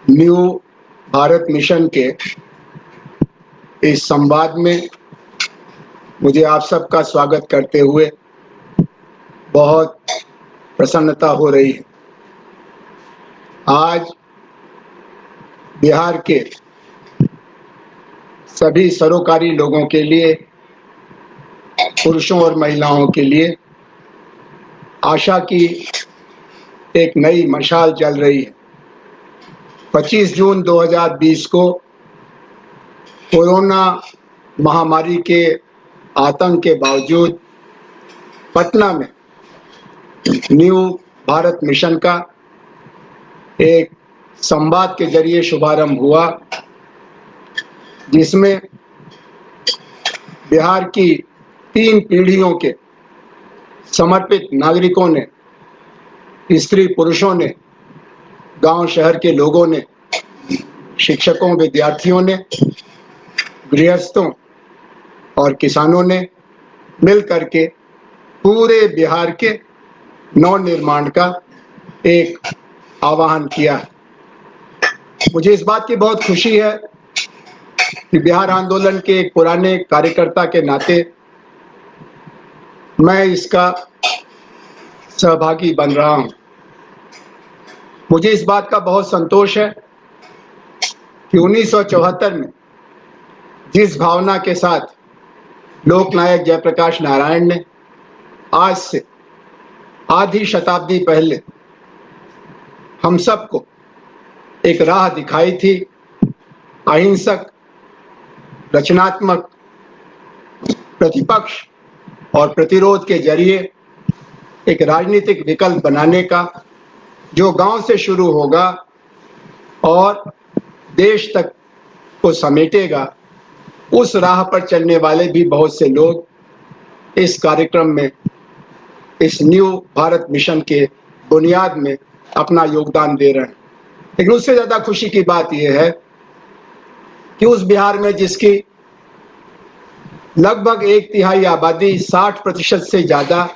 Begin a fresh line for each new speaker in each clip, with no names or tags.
New Bharat mission के इस संवाद में मुझे आप सबका स्वागत करते हुए बहुत प्रसन्नता हो रही है। आज बिहार के सभी सरोकारी लोगों के लिए, पुरुषों और महिलाओं के लिए आशा की एक नई मशाल जल रही है। 25 जून 2020 को कोरोना महामारी के आतंक के बावजूद पटना में न्यू भारत मिशन का एक संवाद के जरिए शुभारंभ हुआ, जिसमें बिहार की 3 पीढ़ियों के समर्पित नागरिकों ने, स्त्री पुरुषों ने, गांव शहर के लोगों ने, शिक्षकों, विद्यार्थियों ने, गृहस्थों और किसानों ने मिल करके पूरे बिहार के नवनिर्माण का एक आह्वान किया है। मुझे इस बात की बहुत खुशी है कि बिहार आंदोलन के एक पुराने कार्यकर्ता के नाते मैं इसका सहभागी बन रहा हूं। मुझे इस बात का बहुत संतोष है कि 1974 में जिस भावना के साथ लोकनायक जयप्रकाश नारायण ने आज से आधी शताब्दी पहले हम सबको एक राह दिखाई थी, अहिंसक, रचनात्मक, प्रतिपक्ष और प्रतिरोध के जरिए एक राजनीतिक विकल्प बनाने का, जो गांव से शुरू होगा और देश तक को समेटेगा, उस राह पर चलने वाले भी बहुत से लोग इस कार्यक्रम में, इस न्यू भारत मिशन के बुनियाद में अपना योगदान दे रहे हैं। लेकिन उससे ज्यादा खुशी की बात यह है कि उस बिहार में जिसकी लगभग 1/3 आबादी, 60% से ज्यादा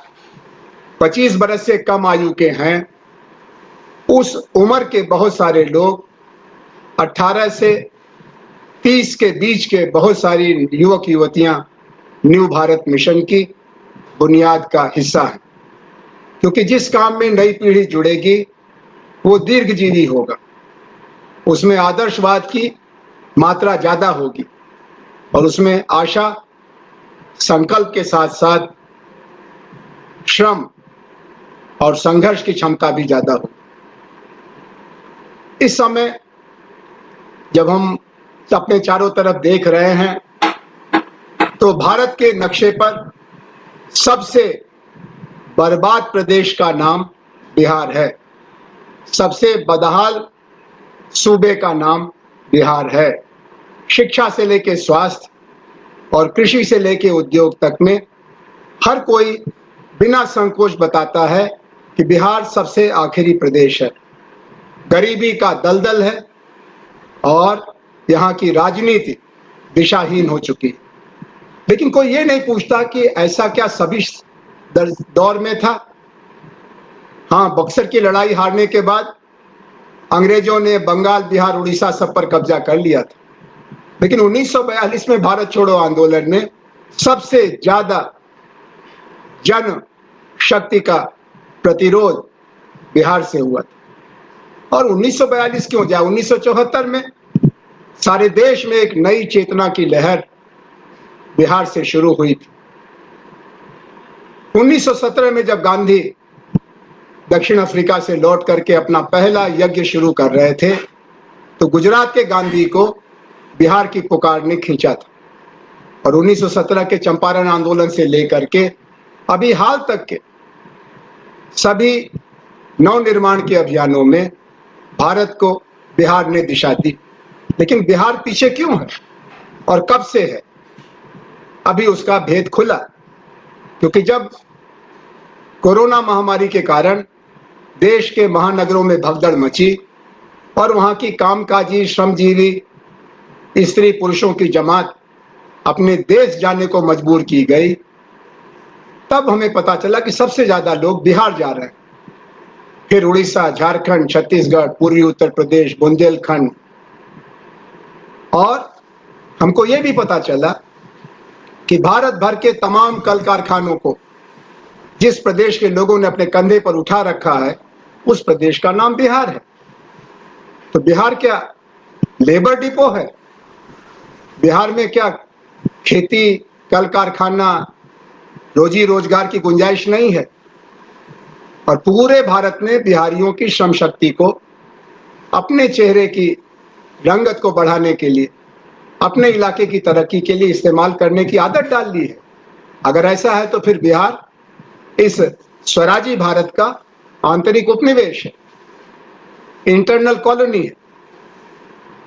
25 बरस से कम आयु के हैं, उस उम्र के बहुत सारे लोग, 18 से 30 के बीच के बहुत सारी युवक युवतियां न्यू भारत मिशन की बुनियाद का हिस्सा है। क्योंकि जिस काम में नई पीढ़ी जुड़ेगी वो दीर्घजीवी होगा, उसमें आदर्शवाद की मात्रा ज्यादा होगी और उसमें आशा, संकल्प के साथ साथ श्रम और संघर्ष की क्षमता भी ज्यादा होगी। इस समय जब हम अपने चारों तरफ देख रहे हैं तो भारत के नक्शे पर सबसे बर्बाद प्रदेश का नाम बिहार है, सबसे बदहाल सूबे का नाम बिहार है। शिक्षा से लेके स्वास्थ्य और कृषि से लेके उद्योग तक में हर कोई बिना संकोच बताता है कि बिहार सबसे आखिरी प्रदेश है। गरीबी का दलदल है और यहाँ की राजनीति दिशाहीन हो चुकी है। लेकिन कोई ये नहीं पूछता कि ऐसा क्या सभी दौर में था। हाँ, बक्सर की लड़ाई हारने के बाद अंग्रेजों ने बंगाल, बिहार, उड़ीसा सब पर कब्जा कर लिया था, लेकिन 1942 में भारत छोड़ो आंदोलन में सबसे ज्यादा जन शक्ति का प्रतिरोध बिहार से हुआ था। और 1942 क्यों जाए, 1974 में सारे देश में एक नई चेतना की लहर बिहार से शुरू हुई थी। 1917 में जब गांधी दक्षिण अफ्रीका से लौट करके अपना पहला यज्ञ शुरू कर रहे थे तो गुजरात के गांधी को बिहार की पुकार ने खींचा था। और 1917 के चंपारण आंदोलन से लेकर के अभी हाल तक के सभी नवनिर्माण के अभियानों में भारत को बिहार ने दिशा दी। लेकिन बिहार पीछे क्यों है और कब से है, अभी उसका भेद खुला। क्योंकि जब कोरोना महामारी के कारण देश के महानगरों में भगदड़ मची और वहां की कामकाजी, श्रमजीवी स्त्री पुरुषों की जमात अपने देश जाने को मजबूर की गई, तब हमें पता चला कि सबसे ज्यादा लोग बिहार जा रहे हैं। फिर उड़ीसा, झारखंड, छत्तीसगढ़, पूर्वी उत्तर प्रदेश, बुंदेलखंड। और हमको ये भी पता चला कि भारत भर के तमाम कल कारखानों को जिस प्रदेश के लोगों ने अपने कंधे पर उठा रखा है, उस प्रदेश का नाम बिहार है। तो बिहार क्या लेबर डिपो है? बिहार में क्या खेती, कल कारखाना, रोजी रोजगार की गुंजाइश नहीं है? और पूरे भारत में बिहारियों की श्रम शक्ति को अपने चेहरे की रंगत को बढ़ाने के लिए, अपने इलाके की तरक्की के लिए इस्तेमाल करने की आदत डाल ली है। अगर ऐसा है तो फिर बिहार इस स्वराजी भारत का आंतरिक उपनिवेश है, इंटरनल कॉलोनी है।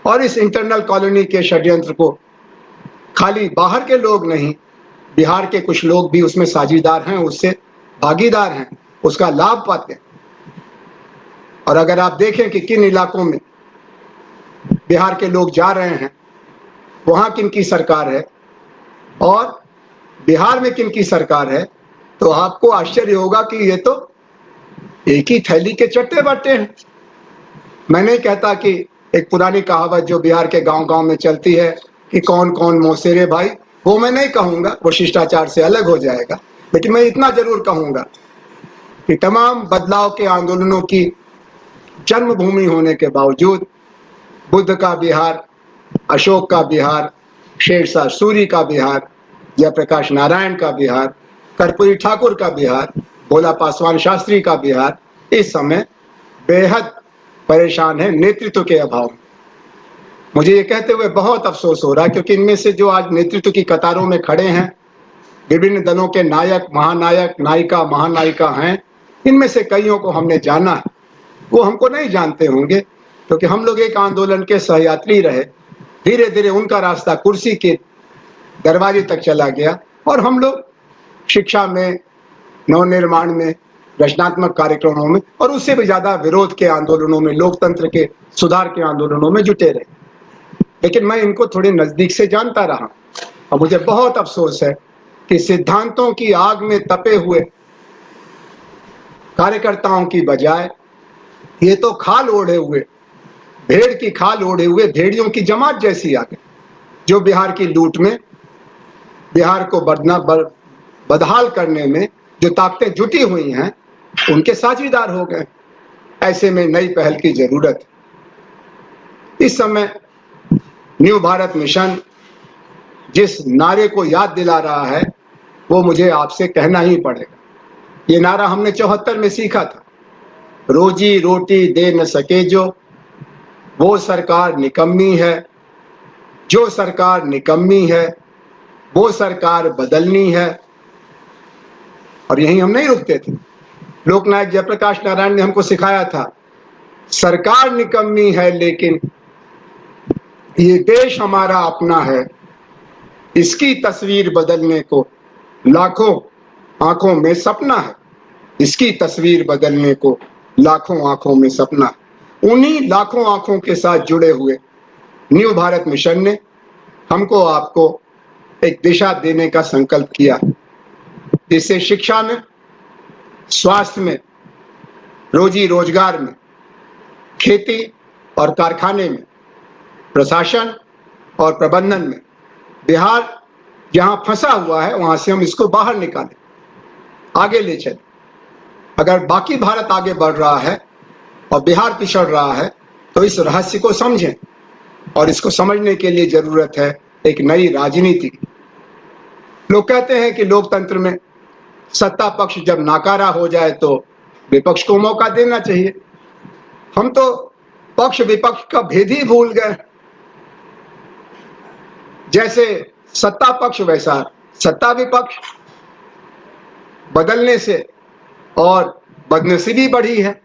और इस इंटरनल कॉलोनी के षड्यंत्र को खाली बाहर के लोग नहीं, बिहार के कुछ लोग भी उसमें साझीदार हैं, उससे भागीदार हैं, उसका लाभ पाते हैं। और अगर आप देखें कि किन इलाकों में बिहार के लोग जा रहे हैं, वहां किन की सरकार है और बिहार में किन की सरकार है, तो आपको आश्चर्य होगा कि ये तो एक ही थैली के चट्टे बट्टे हैं। मैं नहीं कहता कि एक पुरानी कहावत जो बिहार के गांव-गांव में चलती है कि कौन कौन मौसेरे भाई, वो मैं नहीं कहूंगा, वो शिष्टाचार से अलग हो जाएगा। लेकिन मैं इतना जरूर कहूंगा कि तमाम बदलाव के आंदोलनों की जन्मभूमि होने के बावजूद बुद्ध का बिहार, अशोक का बिहार, शेरशाह सूरी का बिहार, जयप्रकाश नारायण का बिहार, कर्पूरी ठाकुर का बिहार, भोला पासवान शास्त्री का बिहार इस समय बेहद परेशान है नेतृत्व के अभाव में। मुझे ये कहते हुए बहुत अफसोस हो रहा है, क्योंकि इनमें से जो आज नेतृत्व की कतारों में खड़े हैं, विभिन्न दलों के नायक, महानायक, नायिका, महानायिका हैं, इनमें से कईयों को हमने जाना है, वो हमको नहीं जानते होंगे, क्योंकि हम लोग एक आंदोलन के सहयात्री रहे। धीरे धीरे उनका रास्ता कुर्सी के दरवाजे तक चला गया और हम लोग शिक्षा में, नवनिर्माण में, रचनात्मक कार्यक्रमों में और उससे भी ज्यादा विरोध के आंदोलनों में, लोकतंत्र के सुधार के आंदोलनों में जुटे रहे। लेकिन मैं इनको थोड़े नजदीक से जानता रहा और मुझे बहुत अफसोस है कि सिद्धांतों की आग में तपे हुए कार्यकर्ताओं की बजाय ये तो खाल ओढ़े हुए, भेड़ की खाल ओढ़े हुए भेड़ियों की जमात जैसी आ गई, जो बिहार की लूट में, बिहार को बदहाल करने में जो ताकतें जुटी हुई हैं, उनके साझीदार हो गए। ऐसे में नई पहल की जरूरत है। इस समय न्यू भारत मिशन जिस नारे को याद दिला रहा है, वो मुझे आपसे कहना ही पड़ेगा। ये नारा हमने 74 में सीखा था, रोजी रोटी दे न सके जो, वो सरकार निकम्मी है, जो सरकार निकम्मी है, वो सरकार बदलनी है। और यहीं हम नहीं रुकते थे। लोकनायक जयप्रकाश नारायण ने हमको सिखाया था, सरकार निकम्मी है लेकिन ये देश हमारा अपना है, इसकी तस्वीर बदलने को लाखों आंखों में सपना है, इसकी तस्वीर बदलने को लाखों आंखों में सपना है। उन्हीं लाखों आंखों के साथ जुड़े हुए न्यू भारत मिशन ने हमको, आपको एक दिशा देने का संकल्प किया, जिससे शिक्षा में, स्वास्थ्य में, रोजी रोजगार में, खेती और कारखाने में, प्रशासन और प्रबंधन में बिहार जहां फंसा हुआ है, वहां से हम इसको बाहर निकालें, आगे ले चलें। अगर बाकी भारत आगे बढ़ रहा है और बिहार पिछड़ रहा है, तो इस रहस्य को समझें। और इसको समझने के लिए जरूरत है एक नई राजनीति की। लोग कहते हैं कि लोकतंत्र में सत्ता पक्ष जब नाकारा हो जाए तो विपक्ष को मौका देना चाहिए। हम तो पक्ष विपक्ष का भेद ही भूल गए। जैसे सत्ता पक्ष वैसा सत्ता विपक्ष, बदलने से और बदनसीबी बढ़ी है।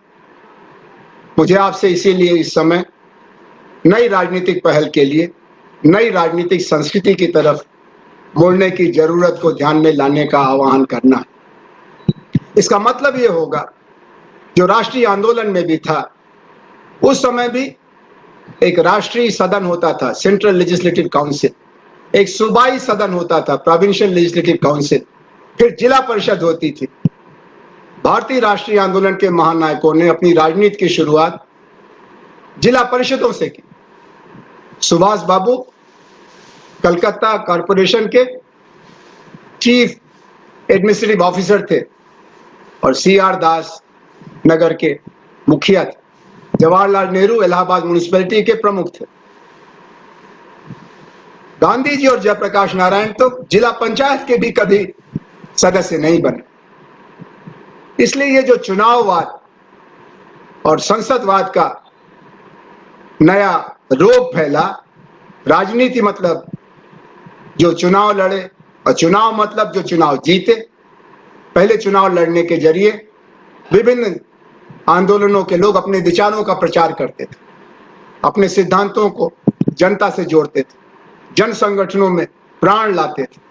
मुझे आपसे इसीलिए इस समय नई राजनीतिक पहल के लिए, नई राजनीतिक संस्कृति की तरफ मुड़ने की जरूरत को ध्यान में लाने का आह्वान करना है। इसका मतलब ये होगा, जो राष्ट्रीय आंदोलन में भी था, उस समय भी एक राष्ट्रीय सदन होता था, सेंट्रल लेजिस्लेटिव काउंसिल, एक सूबाई सदन होता था, प्रोविंशियल लेजिस्लेटिव काउंसिल, फिर जिला परिषद होती थी, भारतीय राष्ट्रीय आंदोलन के महानायकों ने अपनी राजनीति की शुरुआत जिला परिषदों से की। सुभाष बाबू कलकत्ता कॉरपोरेशन के चीफ एडमिनिस्ट्रेटिव ऑफिसर थे और CR दास नगर के मुखिया थे। जवाहरलाल नेहरू इलाहाबाद म्युनिसिपैलिटी के प्रमुख थे। गांधी जी और जयप्रकाश नारायण तो जिला पंचायत के भी कभी सदस्य नहीं बने। इसलिए ये जो चुनाववाद और संसदवाद का नया रोग फैला, राजनीति मतलब जो चुनाव लड़े और चुनाव मतलब जो चुनाव जीते। पहले चुनाव लड़ने के जरिए विभिन्न आंदोलनों के लोग अपने विचारों का प्रचार करते थे, अपने सिद्धांतों को जनता से जोड़ते थे, जन संगठनों में प्राण लाते थे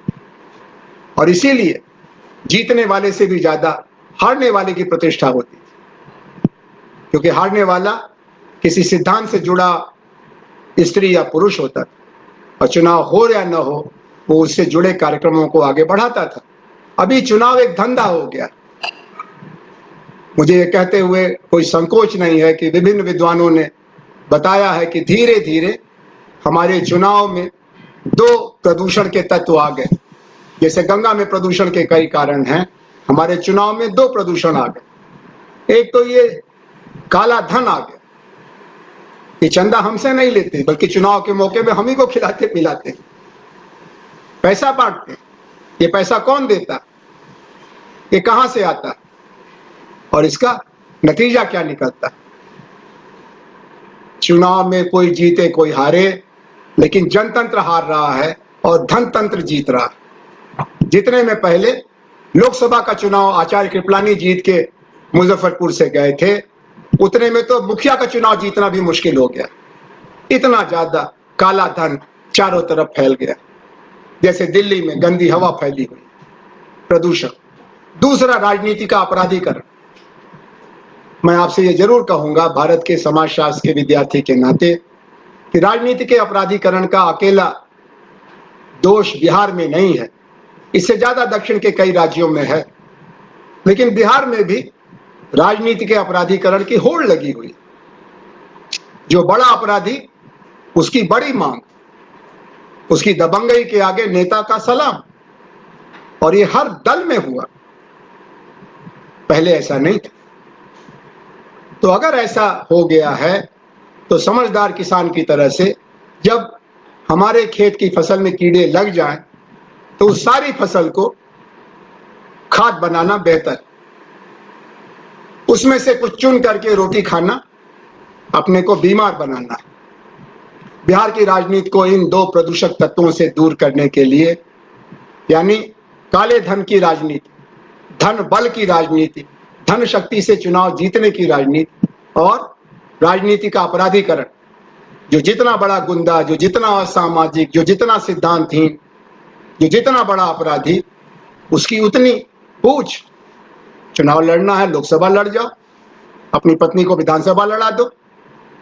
और इसीलिए जीतने वाले से भी ज्यादा हारने वाले की प्रतिष्ठा होती थी, क्योंकि हारने वाला किसी सिद्धांत से जुड़ा स्त्री या पुरुष होता था और चुनाव हो या न हो वो उससे जुड़े कार्यक्रमों को आगे बढ़ाता था। अभी चुनाव एक धंधा हो गया। मुझे ये कहते हुए कोई संकोच नहीं है कि विभिन्न विद्वानों ने बताया है कि धीरे धीरे हमारे चुनाव में दो प्रदूषण के तत्व आ गए। जैसे गंगा में प्रदूषण के कई कारण हैं, हमारे चुनाव में दो प्रदूषण आ गए। एक तो ये काला धन आ गया कि चंदा हमसे नहीं लेते बल्कि चुनाव के मौके में हम ही को खिलाते पिलाते, पैसा बांटते। ये पैसा कौन देता, ये कहां से आता और इसका नतीजा क्या निकलता? चुनाव में कोई जीते कोई हारे, लेकिन जनतंत्र हार रहा है और धनतंत्र जीत रहा है। जितने में पहले लोकसभा का चुनाव आचार्य कृपलानी जीत के मुजफ्फरपुर से गए थे, उतने में तो मुखिया का चुनाव जीतना भी मुश्किल हो गया। इतना ज्यादा काला धन चारों तरफ फैल गया, जैसे दिल्ली में गंदी हवा फैली हुई, प्रदूषण। दूसरा, राजनीति का अपराधीकरण। मैं आपसे ये जरूर कहूंगा भारत के समाजशास्त्र के विद्यार्थी के नाते कि राजनीति के अपराधीकरण का अकेला दोष बिहार में नहीं है, इससे ज्यादा दक्षिण के कई राज्यों में है। लेकिन बिहार में भी राजनीति के अपराधीकरण की होड़ लगी हुई। जो बड़ा अपराधी उसकी बड़ी मांग, उसकी दबंगई के आगे नेता का सलाम, और ये हर दल में हुआ, पहले ऐसा नहीं था। तो अगर ऐसा हो गया है तो समझदार किसान की तरह से जब हमारे खेत की फसल में कीड़े लग जाएं तो उस सारी फसल को खाद बनाना बेहतर, उसमें से कुछ चुन करके रोटी खाना अपने को बीमार बनाना। बिहार की राजनीति को इन दो प्रदूषक तत्वों से दूर करने के लिए, यानी काले धन की राजनीति, धन बल की राजनीति, धन शक्ति से चुनाव जीतने की राजनीति और राजनीति का अपराधीकरण, जो जितना बड़ा गुंडा, जो जितना असामाजिक, जो जितना सिद्धांतहीन, जो जितना बड़ा अपराधी, उसकी उतनी पूछ। चुनाव लड़ना है, लोकसभा लड़ जाओ, अपनी पत्नी को विधानसभा लड़ा दो,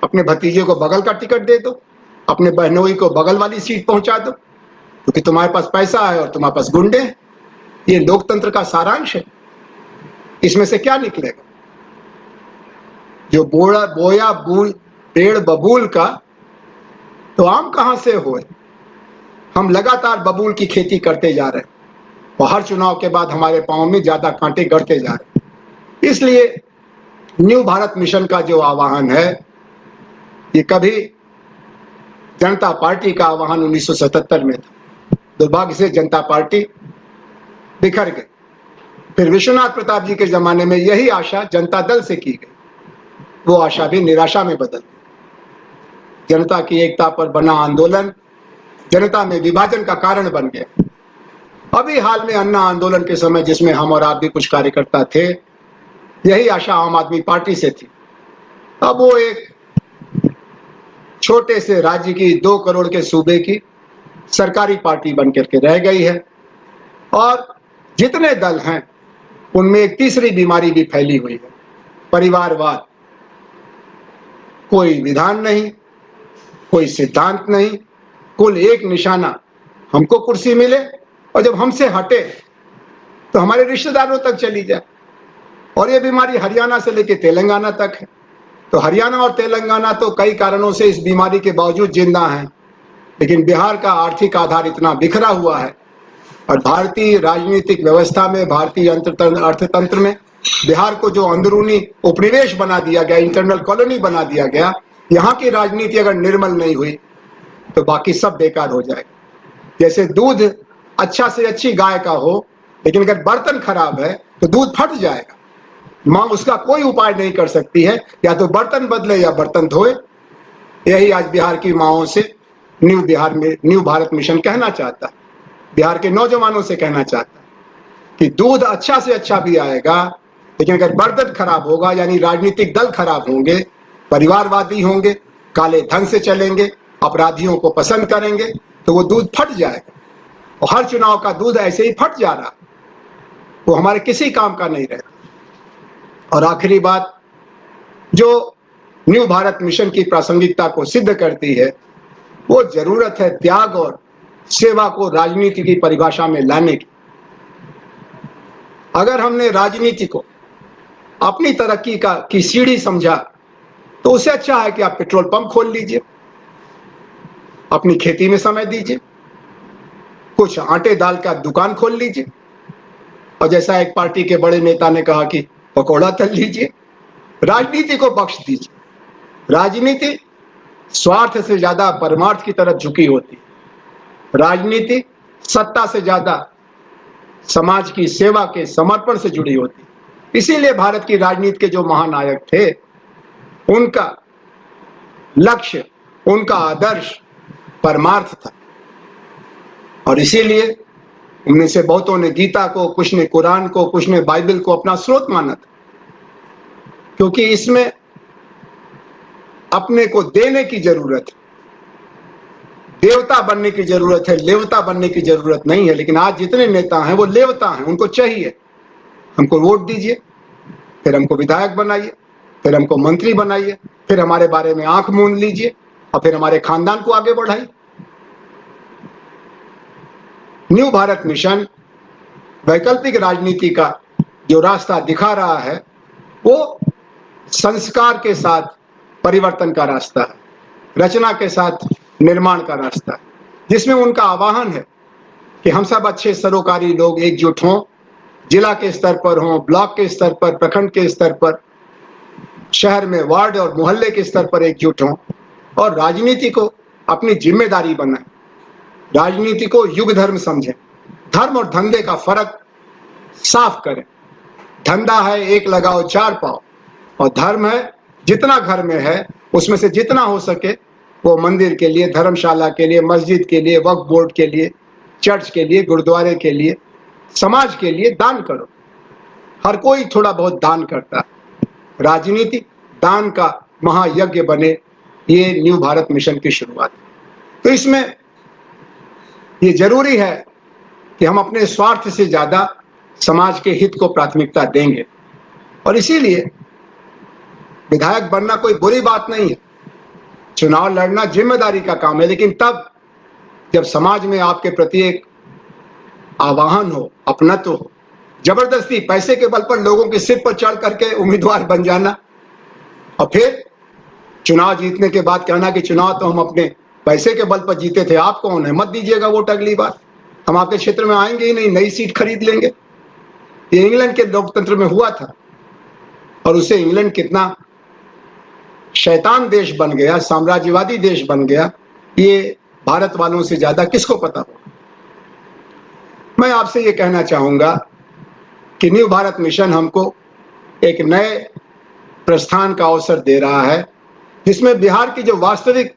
अपने भतीजे को बगल का टिकट दे दो, अपने बहनोई को बगल वाली सीट पहुंचा दो, क्योंकि तुम्हारे पास पैसा है और तुम्हारे पास गुंडे हैं। ये लोकतंत्र का सारांश है। इसमें से क्या निकलेगा? जो बोया पेड़ बबूल का, तो आम कहां से होए? हम लगातार बबूल की खेती करते जा रहे हैं और हर चुनाव के बाद हमारे पांव में ज्यादा कांटे गड़ते जा रहे हैं। इसलिए न्यू भारत मिशन का जो आह्वान है, ये कभी जनता पार्टी का आह्वान 1977 में था। दुर्भाग्य से जनता पार्टी बिखर गई। फिर विश्वनाथ प्रताप जी के जमाने में यही आशा जनता दल से की गई, वो आशा भी निराशा में बदल गई। जनता की एकता पर बना आंदोलन जनता में विभाजन का कारण बन गया। अभी हाल में अन्ना आंदोलन के समय, जिसमें हम और आप भी कुछ कार्यकर्ता थे, यही आशा आम आदमी पार्टी से थी। अब वो एक छोटे से राज्य की 2 करोड़ के सूबे की सरकारी पार्टी बनकर के रह गई है और जितने दल हैं उनमें एक तीसरी बीमारी भी फैली हुई है, परिवारवाद। कोई विधान नहीं, कोई सिद्धांत नहीं, कुल एक निशाना, हमको कुर्सी मिले और जब हमसे हटे तो हमारे रिश्तेदारों तक चली जाए। और ये बीमारी हरियाणा से लेकर तेलंगाना तक है। तो हरियाणा और तेलंगाना तो कई कारणों से इस बीमारी के बावजूद जिंदा हैं, लेकिन बिहार का आर्थिक आधार इतना बिखरा हुआ है और भारतीय राजनीतिक व्यवस्था में, भारतीय अर्थतंत्र में बिहार को जो अंदरूनी उपनिवेश बना दिया गया, इंटरनल कॉलोनी बना दिया गया, यहाँ की राजनीति अगर निर्मल नहीं हुई तो बाकी सब बेकार हो जाएगा। जैसे दूध अच्छा से अच्छी गाय का हो, लेकिन अगर बर्तन खराब है तो दूध फट जाएगा। माँ उसका कोई उपाय नहीं कर सकती है, या तो बर्तन बदले या बर्तन धोए। यही आज बिहार की माँओं से न्यू भारत मिशन कहना चाहता है, बिहार के नौजवानों से कहना चाहता है कि दूध अच्छा से अच्छा भी आएगा, लेकिन अगर बर्तन खराब होगा, यानी राजनीतिक दल खराब होंगे, परिवारवादी होंगे, काले धन से चलेंगे, अपराधियों को पसंद करेंगे, तो वो दूध फट जाएगा। और हर चुनाव का दूध ऐसे ही फट जा रहा, वो हमारे किसी काम का नहीं रहता। और आखिरी बात जो न्यू भारत मिशन की प्रासंगिकता को सिद्ध करती है, वो जरूरत है त्याग और सेवा को राजनीति की परिभाषा में लाने की। अगर हमने राजनीति को अपनी तरक्की की सीढ़ी समझा, तो उससे अच्छा है कि आप पेट्रोल पंप खोल लीजिए, अपनी खेती में समय दीजिए, कुछ आटे दाल का दुकान खोल लीजिए, और जैसा एक पार्टी के बड़े नेता ने कहा कि पकौड़ा तल लीजिए। राजनीति को बख्श दीजिए। राजनीति स्वार्थ से ज्यादा परमार्थ की तरफ झुकी होती है। राजनीति सत्ता से ज्यादा समाज की सेवा के समर्पण से जुड़ी होती है। इसीलिए भारत की राजनीति के जो महानायक थे, उनका लक्ष्य, उनका आदर्श परमार्थ था। और इसीलिए उनमें से बहुतों ने गीता को, कुछ ने कुरान को, कुछ ने बाइबल को अपना स्रोत माना था, क्योंकि इसमें अपने को देने की जरूरत है, देवता बनने की जरूरत है, लेवता बनने की जरूरत नहीं है। लेकिन आज जितने नेता हैं वो लेवता हैं, उनको चाहिए हमको वोट दीजिए, फिर हमको विधायक बनाइए, फिर हमको मंत्री बनाइए, फिर हमारे बारे में आंख मूंद लीजिए, और फिर हमारे खानदान को आगे बढ़ाइए। न्यू भारत मिशन वैकल्पिक राजनीति का जो रास्ता दिखा रहा है, वो संस्कार के साथ परिवर्तन का रास्ता है, रचना के साथ निर्माण का रास्ता है, जिसमें उनका आह्वान है कि हम सब अच्छे सरोकारी लोग एकजुट हों, जिला के स्तर पर हों, ब्लॉक के स्तर पर, प्रखंड के स्तर पर, शहर में वार्ड और मोहल्ले के स्तर पर एकजुट हों और राजनीति को अपनी जिम्मेदारी बनाएं। राजनीति को युग धर्म समझें, धर्म और धंधे का फर्क साफ करें। धंधा है एक लगाओ चार पाओ, और धर्म है जितना घर में है उसमें से जितना हो सके वो मंदिर के लिए, धर्मशाला के लिए, मस्जिद के लिए, वक्फ बोर्ड के लिए, चर्च के लिए, गुरुद्वारे के लिए, समाज के लिए दान करो। हर कोई थोड़ा बहुत दान करता है। राजनीति दान का महायज्ञ बने, ये न्यू भारत मिशन की शुरुआत। तो इसमें ये जरूरी है कि हम अपने स्वार्थ से ज्यादा समाज के हित को प्राथमिकता देंगे। और इसीलिए विधायक बनना कोई बुरी बात नहीं है, चुनाव लड़ना जिम्मेदारी का काम है, लेकिन तब जब समाज में आपके प्रति एक आह्वान हो, अपनत्व हो। जबरदस्ती पैसे के बल पर लोगों के सिर पर चढ़ करके उम्मीदवार बन जाना और फिर चुनाव जीतने के बाद कहना कि चुनाव तो हम अपने पैसे के बल पर जीते थे, आप कौन है, मत दीजिएगा वोट अगली बार, हम आपके क्षेत्र में आएंगे ही नहीं, नई सीट खरीद लेंगे। ये इंग्लैंड के लोकतंत्र में हुआ था, और उससे इंग्लैंड कितना शैतान देश बन गया, साम्राज्यवादी देश बन गया, ये भारत वालों से ज्यादा किसको पता हो। मैं आपसे ये कहना चाहूंगा कि न्यू भारत मिशन हमको एक नए प्रस्थान का अवसर दे रहा है, जिसमें बिहार की जो वास्तविक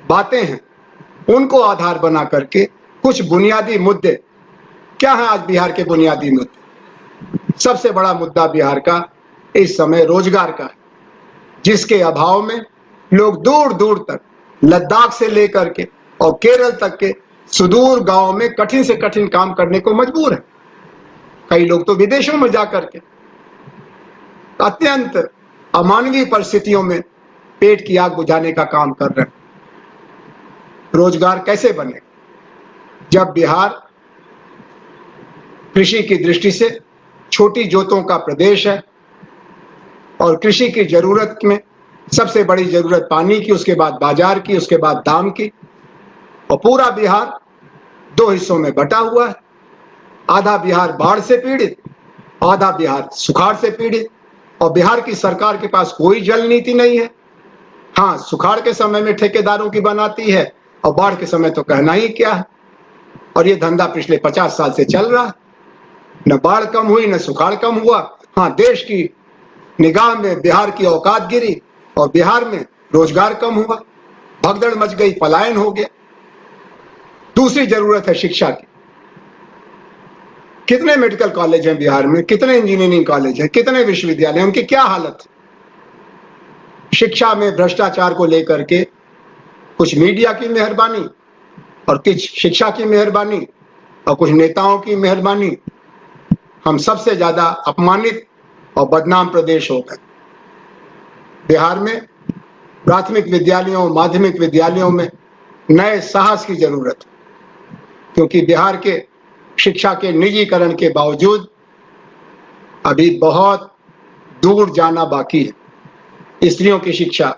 बातें हैं उनको आधार बना करके कुछ बुनियादी मुद्दे, क्या है आज बिहार के बुनियादी मुद्दे। सबसे बड़ा मुद्दा बिहार का इस समय रोजगार का है, जिसके अभाव में लोग दूर दूर तक, लद्दाख से लेकर के और केरल तक के सुदूर गांव में कठिन से कठिन काम करने को मजबूर है। कई लोग तो विदेशों में जाकर के अत्यंत अमानवीय परिस्थितियों में पेट की आग बुझाने का काम कर रहे हैं। रोजगार कैसे बने जब बिहार कृषि की दृष्टि से छोटी जोतों का प्रदेश है, और कृषि की जरूरत में सबसे बड़ी जरूरत पानी की, उसके बाद बाजार की, उसके बाद दाम की। और पूरा बिहार दो हिस्सों में बटा हुआ है। आधा बिहार बाढ़ से पीड़ित, आधा बिहार सुखाड़ से पीड़ित। और बिहार की सरकार के पास कोई जल नीति नहीं है। हाँ, सुखाड़ के समय में ठेकेदारों की बनाती है और बाढ़ के समय तो कहना ही क्या है। और ये धंधा पिछले 50 साल से चल रहा है। न बाढ़ कम हुई, न सुखाड़ कम हुआ। हाँ, देश की निगाह में बिहार की औकात गिरी और बिहार में रोजगार कम हुआ, भगदड़ मच गई, पलायन हो गया। दूसरी जरूरत है शिक्षा की। कितने मेडिकल कॉलेज हैं बिहार में, कितने इंजीनियरिंग कॉलेज हैं, कितने विश्वविद्यालय, उनकी क्या हालत है। शिक्षा में भ्रष्टाचार को लेकर के कुछ मीडिया की मेहरबानी और कुछ शिक्षा की मेहरबानी और कुछ नेताओं की मेहरबानी, हम सबसे ज्यादा अपमानित और बदनाम प्रदेश हो गए। बिहार में प्राथमिक विद्यालयों, माध्यमिक विद्यालयों में नए साहस की जरूरत है, क्योंकि बिहार के शिक्षा के निजीकरण के बावजूद अभी बहुत दूर जाना बाकी है। स्त्रियों की शिक्षा,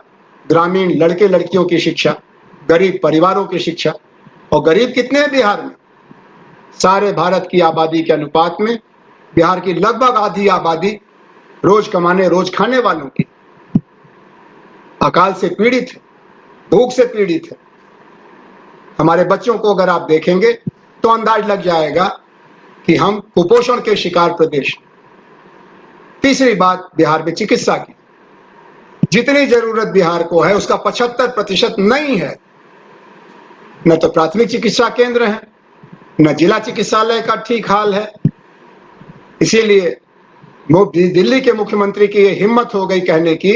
ग्रामीण लड़के लड़कियों की शिक्षा, गरीब परिवारों की शिक्षा। और गरीब कितने हैं बिहार में? सारे भारत की आबादी के अनुपात में बिहार की लगभग आधी आबादी रोज कमाने रोज खाने वालों की अकाल से पीड़ित है, भूख से पीड़ित है। हमारे बच्चों को अगर आप देखेंगे तो अंदाज लग जाएगा कि हम कुपोषण के शिकार प्रदेश। तीसरी बात बिहार में चिकित्सा की। जितनी जरूरत बिहार को है उसका 75% नहीं है। न तो प्राथमिक चिकित्सा केंद्र है, न जिला चिकित्सालय का ठीक हाल है। इसीलिए दिल्ली के मुख्यमंत्री की ये हिम्मत हो गई कहने की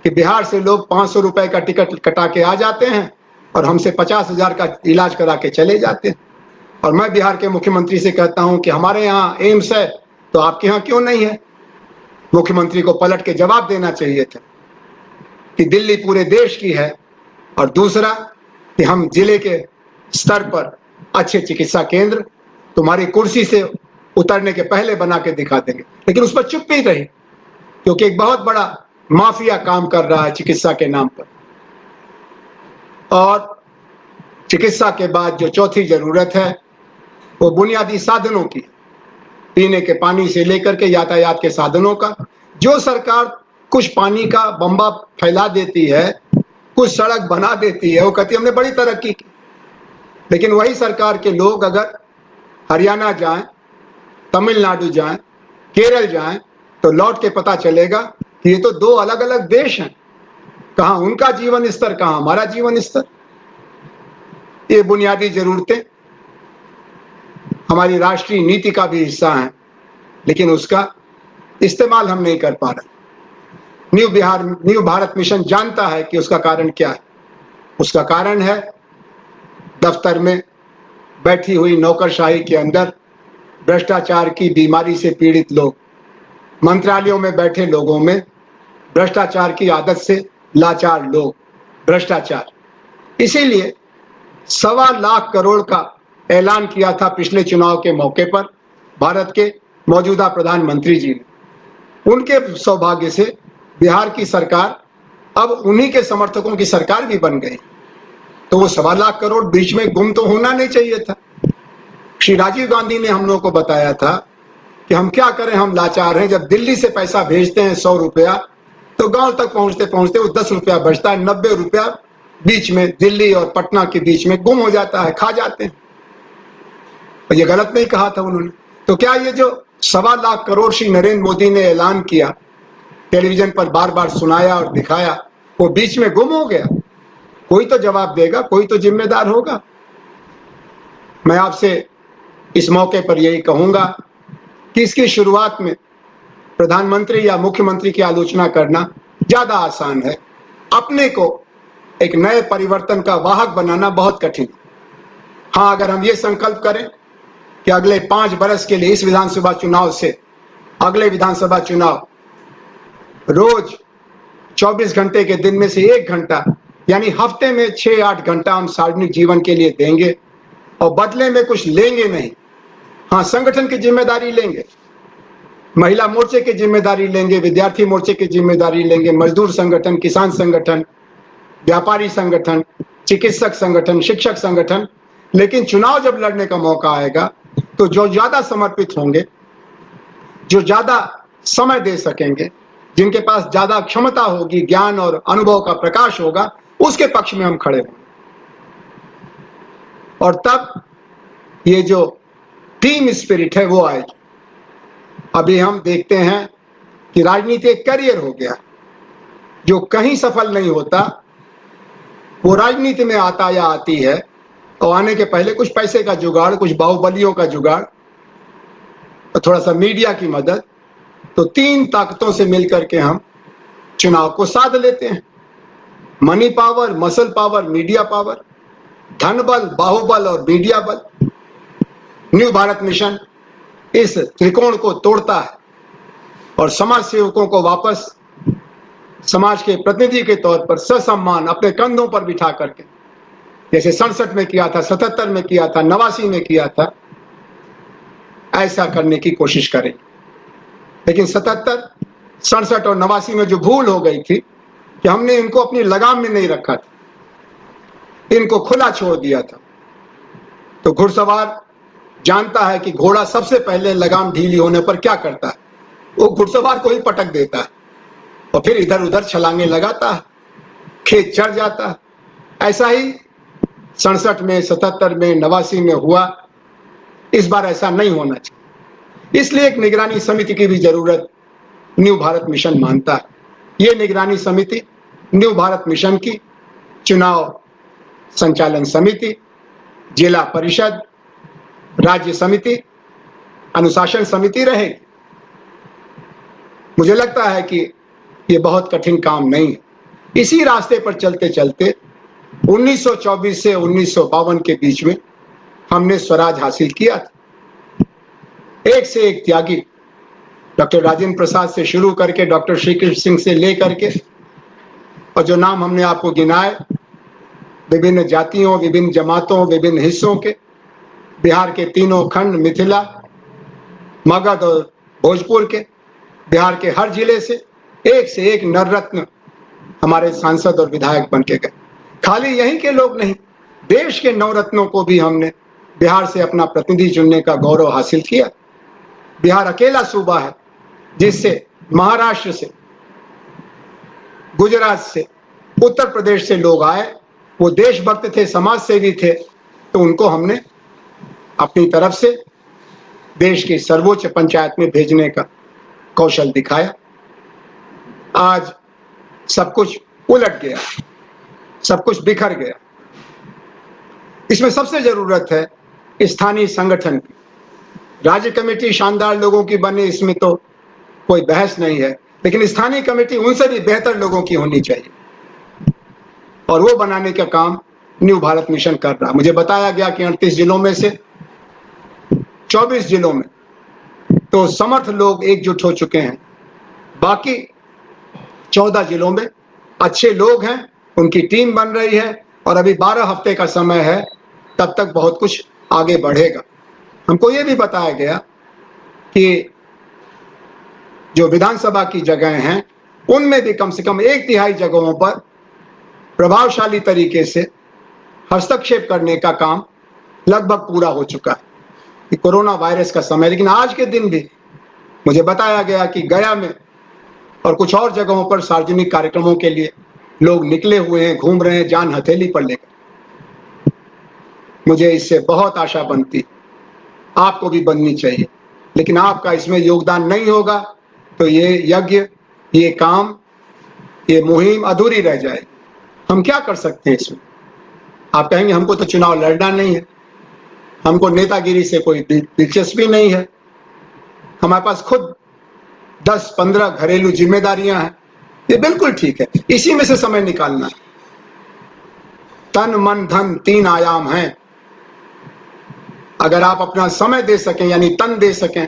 कि बिहार से लोग 500 रुपए का टिकट कटा के आ जाते हैं और हमसे 50,000 का इलाज करा के चले जाते हैं। और मैं बिहार के मुख्यमंत्री से कहता हूं कि हमारे यहाँ एम्स है तो आपके यहाँ क्यों नहीं है? मुख्यमंत्री को पलट के जवाब देना चाहिए था कि दिल्ली पूरे देश की है, और दूसरा कि हम जिले के स्तर पर अच्छे चिकित्सा केंद्र तुम्हारी कुर्सी से उतरने के पहले बना के दिखा देंगे। लेकिन उस पर चुप नहीं रही, क्योंकि एक बहुत बड़ा माफिया काम कर रहा है चिकित्सा के नाम पर। और चिकित्सा के बाद जो चौथी जरूरत है वो बुनियादी साधनों की, पीने के पानी से लेकर के यातायात के साधनों का। जो सरकार कुछ पानी का बम्बा फैला देती है, कुछ सड़क बना देती है, वो कहती है हमने बड़ी तरक्की की। लेकिन वही सरकार के लोग अगर हरियाणा जाएं, तमिलनाडु जाएं, केरल जाएं, तो लौट के पता चलेगा कि ये तो दो अलग अलग देश हैं। कहां उनका जीवन स्तर, कहां हमारा जीवन स्तर। ये बुनियादी जरूरतें हमारी राष्ट्रीय नीति का भी हिस्सा हैं, लेकिन उसका इस्तेमाल हम नहीं कर पा रहे। न्यू भारत मिशन जानता है कि उसका कारण क्या है। उसका कारण है दफ्तर में बैठी हुई नौकरशाही के अंदर भ्रष्टाचार की बीमारी से पीड़ित लोग, मंत्रालयों में बैठे लोगों में भ्रष्टाचार की आदत से लाचार लोग, भ्रष्टाचार। इसीलिए 1.25 लाख करोड़ का ऐलान किया था पिछले चुनाव के मौके पर भारत के मौजूदा प्रधानमंत्री जी ने। उनके सौभाग्य से बिहार की सरकार अब उन्हीं के समर्थकों की सरकार भी बन गई। तो वो 1.25 लाख करोड़ बीच में गुम तो होना नहीं चाहिए था। श्री राजीव गांधी ने हम लोगों को बताया था कि हम क्या करें, हम लाचार हैं। जब दिल्ली से पैसा भेजते हैं 100 रुपया, तो गांव तक पहुंचते पहुंचते वो 10 रुपया बचता है, 90 रुपया बीच में दिल्ली और पटना के बीच में गुम हो जाता है, खा जाते हैं। और ये गलत नहीं कहा था उन्होंने। तो क्या ये जो 1.25 लाख करोड़ श्री नरेंद्र मोदी ने ऐलान किया, टेलीविजन पर बार बार सुनाया और दिखाया, वो बीच में गुम हो गया? कोई तो जवाब देगा, कोई तो जिम्मेदार होगा। मैं आपसे इस मौके पर यही कहूंगा कि इसकी शुरुआत में प्रधानमंत्री या मुख्यमंत्री की आलोचना करना ज्यादा आसान है, अपने को एक नए परिवर्तन का वाहक बनाना बहुत कठिन। हाँ, अगर हम ये संकल्प करें कि अगले 5 बरस के लिए इस विधानसभा चुनाव से अगले विधानसभा चुनाव रोज 24 घंटे के दिन में से 1 घंटा, यानी हफ्ते में 6-8 घंटा हम सार्वजनिक जीवन के लिए देंगे और बदले में कुछ लेंगे नहीं। हाँ, संगठन की जिम्मेदारी लेंगे। महिला मोर्चे की जिम्मेदारी लेंगे, विद्यार्थी मोर्चे की जिम्मेदारी लेंगे, मजदूर संगठन, किसान संगठन, व्यापारी संगठन, चिकित्सक संगठन, शिक्षक संगठन। लेकिन चुनाव जब लड़ने का मौका आएगा तो जो ज्यादा समर्पित होंगे, जो ज्यादा समय दे सकेंगे, जिनके पास ज्यादा क्षमता होगी, ज्ञान और अनुभव का प्रकाश होगा, उसके पक्ष में हम खड़े होंगे। और तब ये जो टीम स्पिरिट है वो आएगी। अभी हम देखते हैं कि राजनीति एक करियर हो गया। जो कहीं सफल नहीं होता वो राजनीति में आता या आती है, और आने के पहले कुछ पैसे का जुगाड़, कुछ बाहुबलियों का जुगाड़ और थोड़ा सा मीडिया की मदद, तो तीन ताकतों से मिलकर के हम चुनाव को साध लेते हैं। Money power, muscle power, media power, धन बल, बाहुबल और मीडिया बल। न्यू भारत मिशन इस त्रिकोण को तोड़ता है और समाज सेवकों को वापस समाज के प्रतिनिधि के तौर पर ससम्मान अपने कंधों पर बिठा करके, जैसे 67 में किया था, 77 में किया था, 89 में किया था, ऐसा करने की कोशिश करें। लेकिन 77, 67 और 89 में जो भूल हो गई थी कि हमने इनको अपनी लगाम में नहीं रखा था, इनको खुला छोड़ दिया था। तो घुड़सवार जानता है कि घोड़ा सबसे पहले लगाम ढीली होने पर क्या करता है, वो घुड़सवार को ही पटक देता है और फिर इधर उधर छलांगे लगाता है, खेत चढ़ जाता है। ऐसा ही 67 में, 77 में, 89 में हुआ। इस बार ऐसा नहीं होना चाहिए। इसलिए एक निगरानी समिति की भी जरूरत न्यू भारत मिशन मानता है। ये निगरानी समिति न्यू भारत मिशन की चुनाव संचालन समिति, जिला परिषद, राज्य समिति, अनुशासन समिति रहेगी। मुझे लगता है कि ये बहुत कठिन काम नहीं है। इसी रास्ते पर चलते चलते 1924 से 1952 के बीच में हमने स्वराज हासिल किया था। एक से एक त्यागी, डॉक्टर राजेंद्र प्रसाद से शुरू करके डॉक्टर श्री कृष्ण सिंह से लेकर के, और जो नाम हमने आपको गिनाए, विभिन्न जातियों, विभिन्न जमातों, विभिन्न हिस्सों के, बिहार के तीनों खंड, मिथिला, मगध और भोजपुर के, बिहार के हर जिले से एक नवरत्न हमारे सांसद और विधायक बन के गए। खाली यहीं के लोग नहीं, देश के नवरत्नों को भी हमने बिहार से अपना प्रतिनिधि चुनने का गौरव हासिल किया। बिहार अकेला सूबा है जिससे महाराष्ट्र से, गुजरात से, उत्तर प्रदेश से लोग आए, वो देशभक्त थे, समाज सेवी थे, तो उनको हमने अपनी तरफ से देश की सर्वोच्च पंचायत में भेजने का कौशल दिखाया। आज सब कुछ उलट गया, सब कुछ बिखर गया। इसमें सबसे जरूरत है स्थानीय संगठन की। राज्य कमेटी शानदार लोगों की बने, इसमें तो कोई बहस नहीं है, लेकिन स्थानीय कमेटी उनसे भी बेहतर लोगों की होनी चाहिए, और वो बनाने का काम न्यू भारत मिशन कर रहा है। मुझे बताया गया कि 38 जिलों में से 24 जिलों में तो समर्थ लोग एकजुट हो चुके हैं। बाकी 14 जिलों में अच्छे लोग हैं, उनकी टीम बन रही है, और अभी 12 हफ्ते का समय है, तब तक बहुत कुछ आगे बढ़ेगा। हमको ये भी बताया गया कि जो विधानसभा की जगह हैं उनमें भी कम से कम 1/3 जगहों पर प्रभावशाली तरीके से हस्तक्षेप करने का काम लगभग पूरा हो चुका है। कि कोरोना वायरस का समय, लेकिन आज के दिन भी मुझे बताया गया कि गया में और कुछ और जगहों पर सार्वजनिक कार्यक्रमों के लिए लोग निकले हुए हैं, घूम रहे हैं जान हथेली पर लेकर। मुझे इससे बहुत आशा बनती, आपको भी बननी चाहिए, लेकिन आपका इसमें योगदान नहीं होगा तो ये यज्ञ, ये काम, ये मुहिम अधूरी रह जाएगी। हम क्या कर सकते हैं इसमें? आप कहेंगे हमको तो चुनाव लड़ना नहीं है, हमको नेतागिरी से कोई दिलचस्पी नहीं है, हमारे पास खुद 10-15 घरेलू जिम्मेदारियां हैं। ये बिल्कुल ठीक है, इसी में से समय निकालना है। तन मन धन 3 आयाम हैं। अगर आप अपना समय दे सकें, यानी तन दे सकें,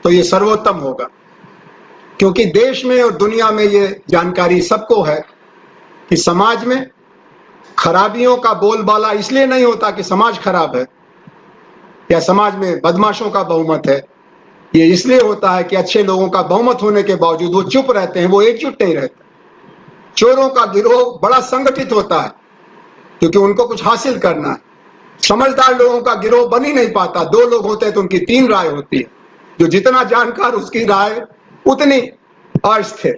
तो ये सर्वोत्तम होगा। क्योंकि देश में और दुनिया में ये जानकारी सबको है कि समाज में खराबियों का बोलबाला इसलिए नहीं होता कि समाज खराब है या समाज में बदमाशों का बहुमत है। ये इसलिए होता है कि अच्छे लोगों का बहुमत होने के बावजूद वो चुप रहते हैं, वो एकजुट नहीं रहते। चोरों का गिरोह बड़ा संगठित होता है क्योंकि उनको कुछ हासिल करना है। समझदार लोगों का गिरोह बन ही नहीं पाता। दो लोग होते हैं तो उनकी तीन राय होती है। जो जितना जानकार उसकी राय उतनी अस्थिर,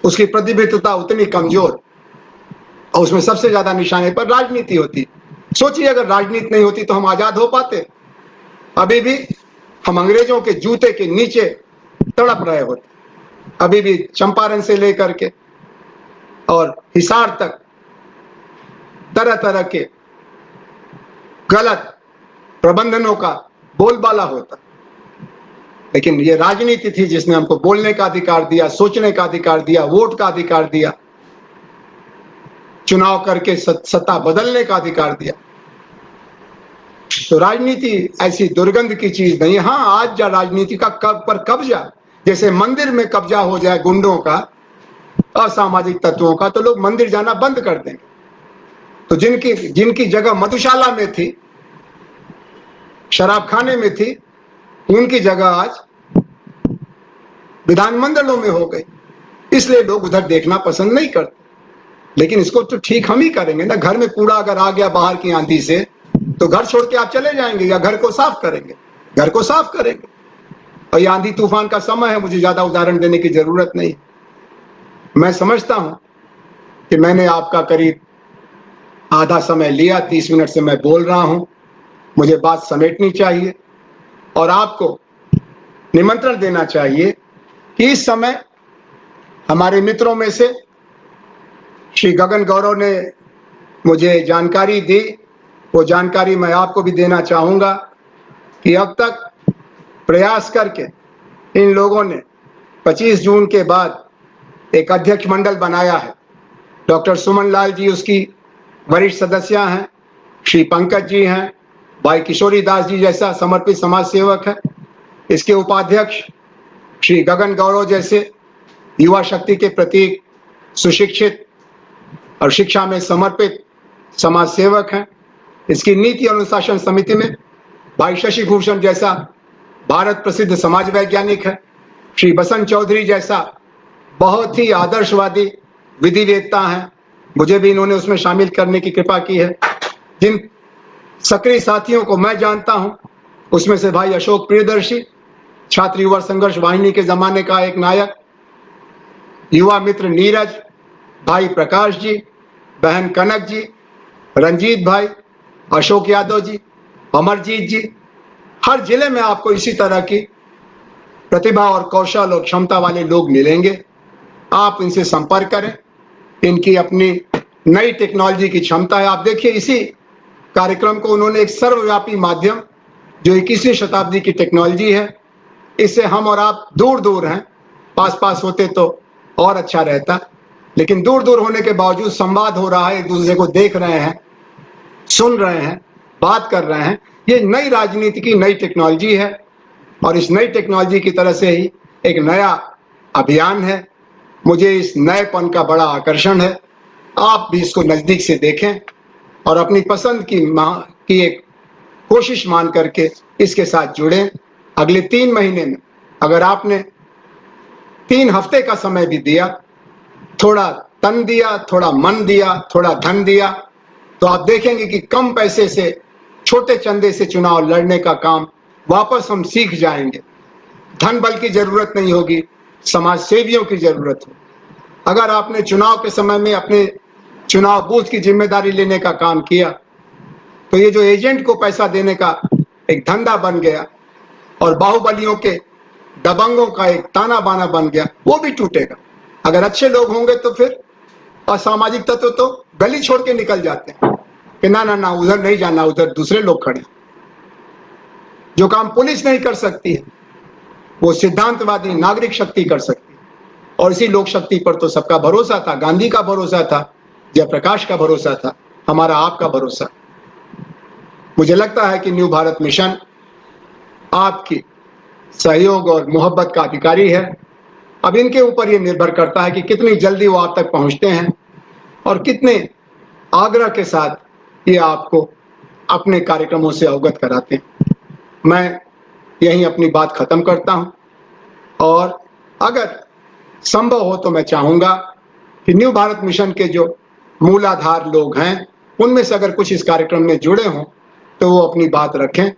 उसकी प्रतिबद्धता उतनी कमजोर, और उसमें सबसे ज्यादा निशाने पर राजनीति होती। सोचिए अगर राजनीति नहीं होती तो हम आजाद हो पाते? अभी भी हम अंग्रेजों के जूते के नीचे तड़प रहे होते। अभी भी चंपारण से लेकर के और हिसार तक तरह तरह के गलत प्रबंधनों का बोलबाला होता। लेकिन ये राजनीति थी जिसने हमको बोलने का अधिकार दिया, सोचने का अधिकार दिया, वोट का अधिकार दिया, चुनाव करके सत्ता बदलने का अधिकार दिया। तो राजनीति ऐसी दुर्गंध की चीज नहीं। हाँ, आज जा राजनीति का पर कब्जा, जैसे मंदिर में कब्जा हो जाए गुंडों का, असामाजिक तत्वों का, तो लोग मंदिर जाना बंद कर देंगे। तो जिनकी जगह मधुशाला में थी, शराब खाने में थी, उनकी जगह आज विधानमंडलों में हो गई। इसलिए लोग उधर देखना पसंद नहीं करते। लेकिन इसको तो ठीक हम ही करेंगे ना। घर में कूड़ा अगर आ गया बाहर की आंधी से, तो घर छोड़ के आप चले जाएंगे या घर को साफ करेंगे? घर को साफ करेंगे। और ये आंधी तूफान का समय है, मुझे ज्यादा उदाहरण देने की जरूरत नहीं। मैं समझता हूं कि मैंने आपका करीब आधा समय लिया, 30 मिनट से मैं बोल रहा हूं। मुझे बात समेटनी चाहिए और आपको निमंत्रण देना चाहिए कि इस समय हमारे मित्रों में से श्री गगन गौरव ने मुझे जानकारी दी। वो जानकारी मैं आपको भी देना चाहूंगा कि अब तक प्रयास करके इन लोगों ने 25 जून के बाद एक अध्यक्ष मंडल बनाया है। डॉक्टर सुमन लाल जी उसकी वरिष्ठ सदस्य हैं, श्री पंकज जी हैं, भाई किशोरी दास जी जैसा समर्पित समाज सेवक है। इसके उपाध्यक्ष श्री गगन गौरव जैसे युवा शक्ति के प्रतीक, सुशिक्षित और शिक्षा में समर्पित समाज सेवक हैं। इसकी नीति अनुशासन समिति में भाई शशि भूषण जैसा भारत प्रसिद्ध समाज वैज्ञानिक है, श्री बसंत चौधरी जैसा बहुत ही आदर्शवादी विधिवेत्ता हैं, मुझे भी इन्होंने उसमें शामिल करने की कृपा की है। जिन सक्रिय साथियों को मैं जानता हूं उसमें से भाई अशोक प्रियदर्शी, छात्र युवा संघर्ष वाहिनी के जमाने का एक नायक, युवा मित्र नीरज, भाई प्रकाश जी, बहन कनक जी, रंजीत भाई, अशोक यादव जी, अमरजीत जी। हर जिले में आपको इसी तरह की प्रतिभा और कौशल और क्षमता वाले लोग मिलेंगे। आप इनसे संपर्क करें। इनकी अपनी नई टेक्नोलॉजी की क्षमता है। आप देखिए इसी कार्यक्रम को उन्होंने एक सर्वव्यापी माध्यम, जो 21वीं शताब्दी की टेक्नोलॉजी है, इससे हम और आप दूर दूर हैं, पास पास होते तो और अच्छा रहता। लेकिन दूर दूर होने के बावजूद संवाद हो रहा है, एक दूसरे को देख रहे हैं, सुन रहे हैं, बात कर रहे हैं। ये नई राजनीति की नई टेक्नोलॉजी है और इस नई टेक्नोलॉजी की तरह से ही एक नया अभियान है। मुझे इस नएपन का बड़ा आकर्षण है। आप भी इसको नजदीक से देखें और अपनी पसंद की एक कोशिश मान करके इसके साथ जुड़ें। अगले 3 महीने में अगर आपने 3 हफ्ते का समय भी दिया, थोड़ा तन दिया, थोड़ा मन दिया, थोड़ा धन दिया, तो आप देखेंगे कि कम पैसे से, छोटे चंदे से चुनाव लड़ने का काम वापस हम सीख जाएंगे। धन बल की जरूरत नहीं होगी, समाज सेवियों की जरूरत हो। अगर आपने चुनाव के समय में अपने चुनाव बूथ की जिम्मेदारी लेने का काम किया, तो ये जो एजेंट को पैसा देने का एक धंधा बन गया और बाहुबलियों के दबंगों का एक ताना बाना बन गया, वो भी टूटेगा। अगर अच्छे लोग होंगे तो फिर असामाजिक तत्व तो गली छोड़ के निकल जाते हैं कि ना ना ना, उधर नहीं जाना, उधर दूसरे लोग खड़े। जो काम पुलिस नहीं कर सकती है वो सिद्धांतवादी नागरिक शक्ति कर सकती है। और इसी लोक शक्ति पर तो सबका भरोसा था। गांधी का भरोसा था, जयप्रकाश का भरोसा था, हमारा आपका भरोसा। मुझे लगता है कि न्यू भारत मिशन आपकी सहयोग और मोहब्बत का अधिकारी है। अब इनके ऊपर ये निर्भर करता है कि कितनी जल्दी वो आप तक पहुंचते हैं और कितने आग्रह के साथ ये आपको अपने कार्यक्रमों से अवगत कराते हैं। मैं यहीं अपनी बात खत्म करता हूं। और अगर संभव हो तो मैं चाहूंगा कि न्यू भारत मिशन के जो मूलाधार लोग हैं उनमें से अगर कुछ इस कार्यक्रम में जुड़े हों तो वो अपनी बात रखें।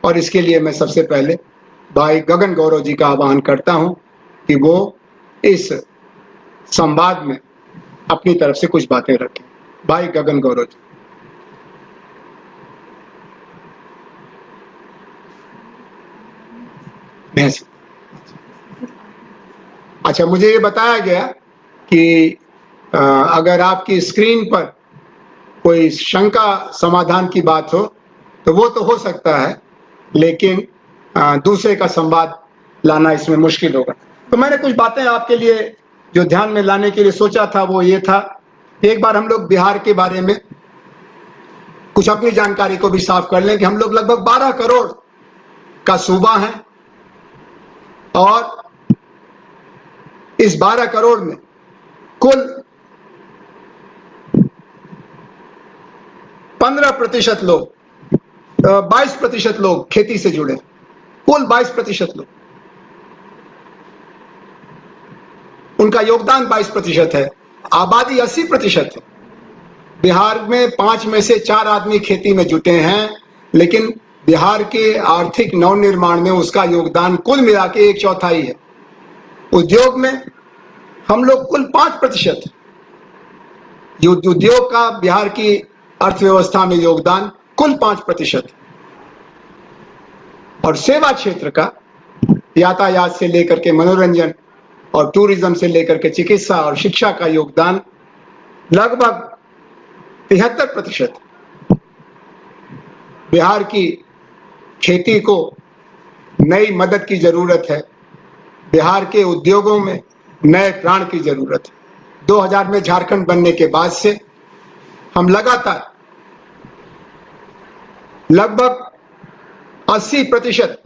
और इसके लिए मैं सबसे पहले भाई गगन गौरव जी का आह्वान करता हूं कि वो इस संवाद में अपनी तरफ से कुछ बातें रखें। भाई गगन गौरव जी। अच्छा, मुझे ये बताया गया कि अगर आपकी स्क्रीन पर कोई शंका समाधान की बात हो तो वो तो हो सकता है, लेकिन दूसरे का संवाद लाना इसमें मुश्किल होगा। तो मैंने कुछ बातें आपके लिए जो ध्यान में लाने के लिए सोचा था वो ये था कि एक बार हम लोग बिहार के बारे में कुछ अपनी जानकारी को भी साफ कर लें कि हम लोग लगभग 12 करोड़ का सूबा है और इस 12 करोड़ में कुल 15% लोग 22% लोग खेती से जुड़े, कुल 22% लोग, उनका योगदान 22% है। आबादी 80% है। बिहार में 5 में से 4 आदमी खेती में जुटे हैं, लेकिन बिहार के आर्थिक नवनिर्माण में उसका योगदान कुल मिला के 1/4 है। उद्योग में हम लोग कुल 5%, उद्योग का बिहार की अर्थव्यवस्था में योगदान कुल 5%, और सेवा क्षेत्र का यातायात से लेकर के मनोरंजन और टूरिज्म से लेकर के चिकित्सा और शिक्षा का योगदान लगभग 73%। बिहार की खेती को नई मदद की जरूरत है। बिहार के उद्योगों में नए प्राण की जरूरत है। 2000 में झारखंड बनने के बाद से हम लगातार लगभग 80%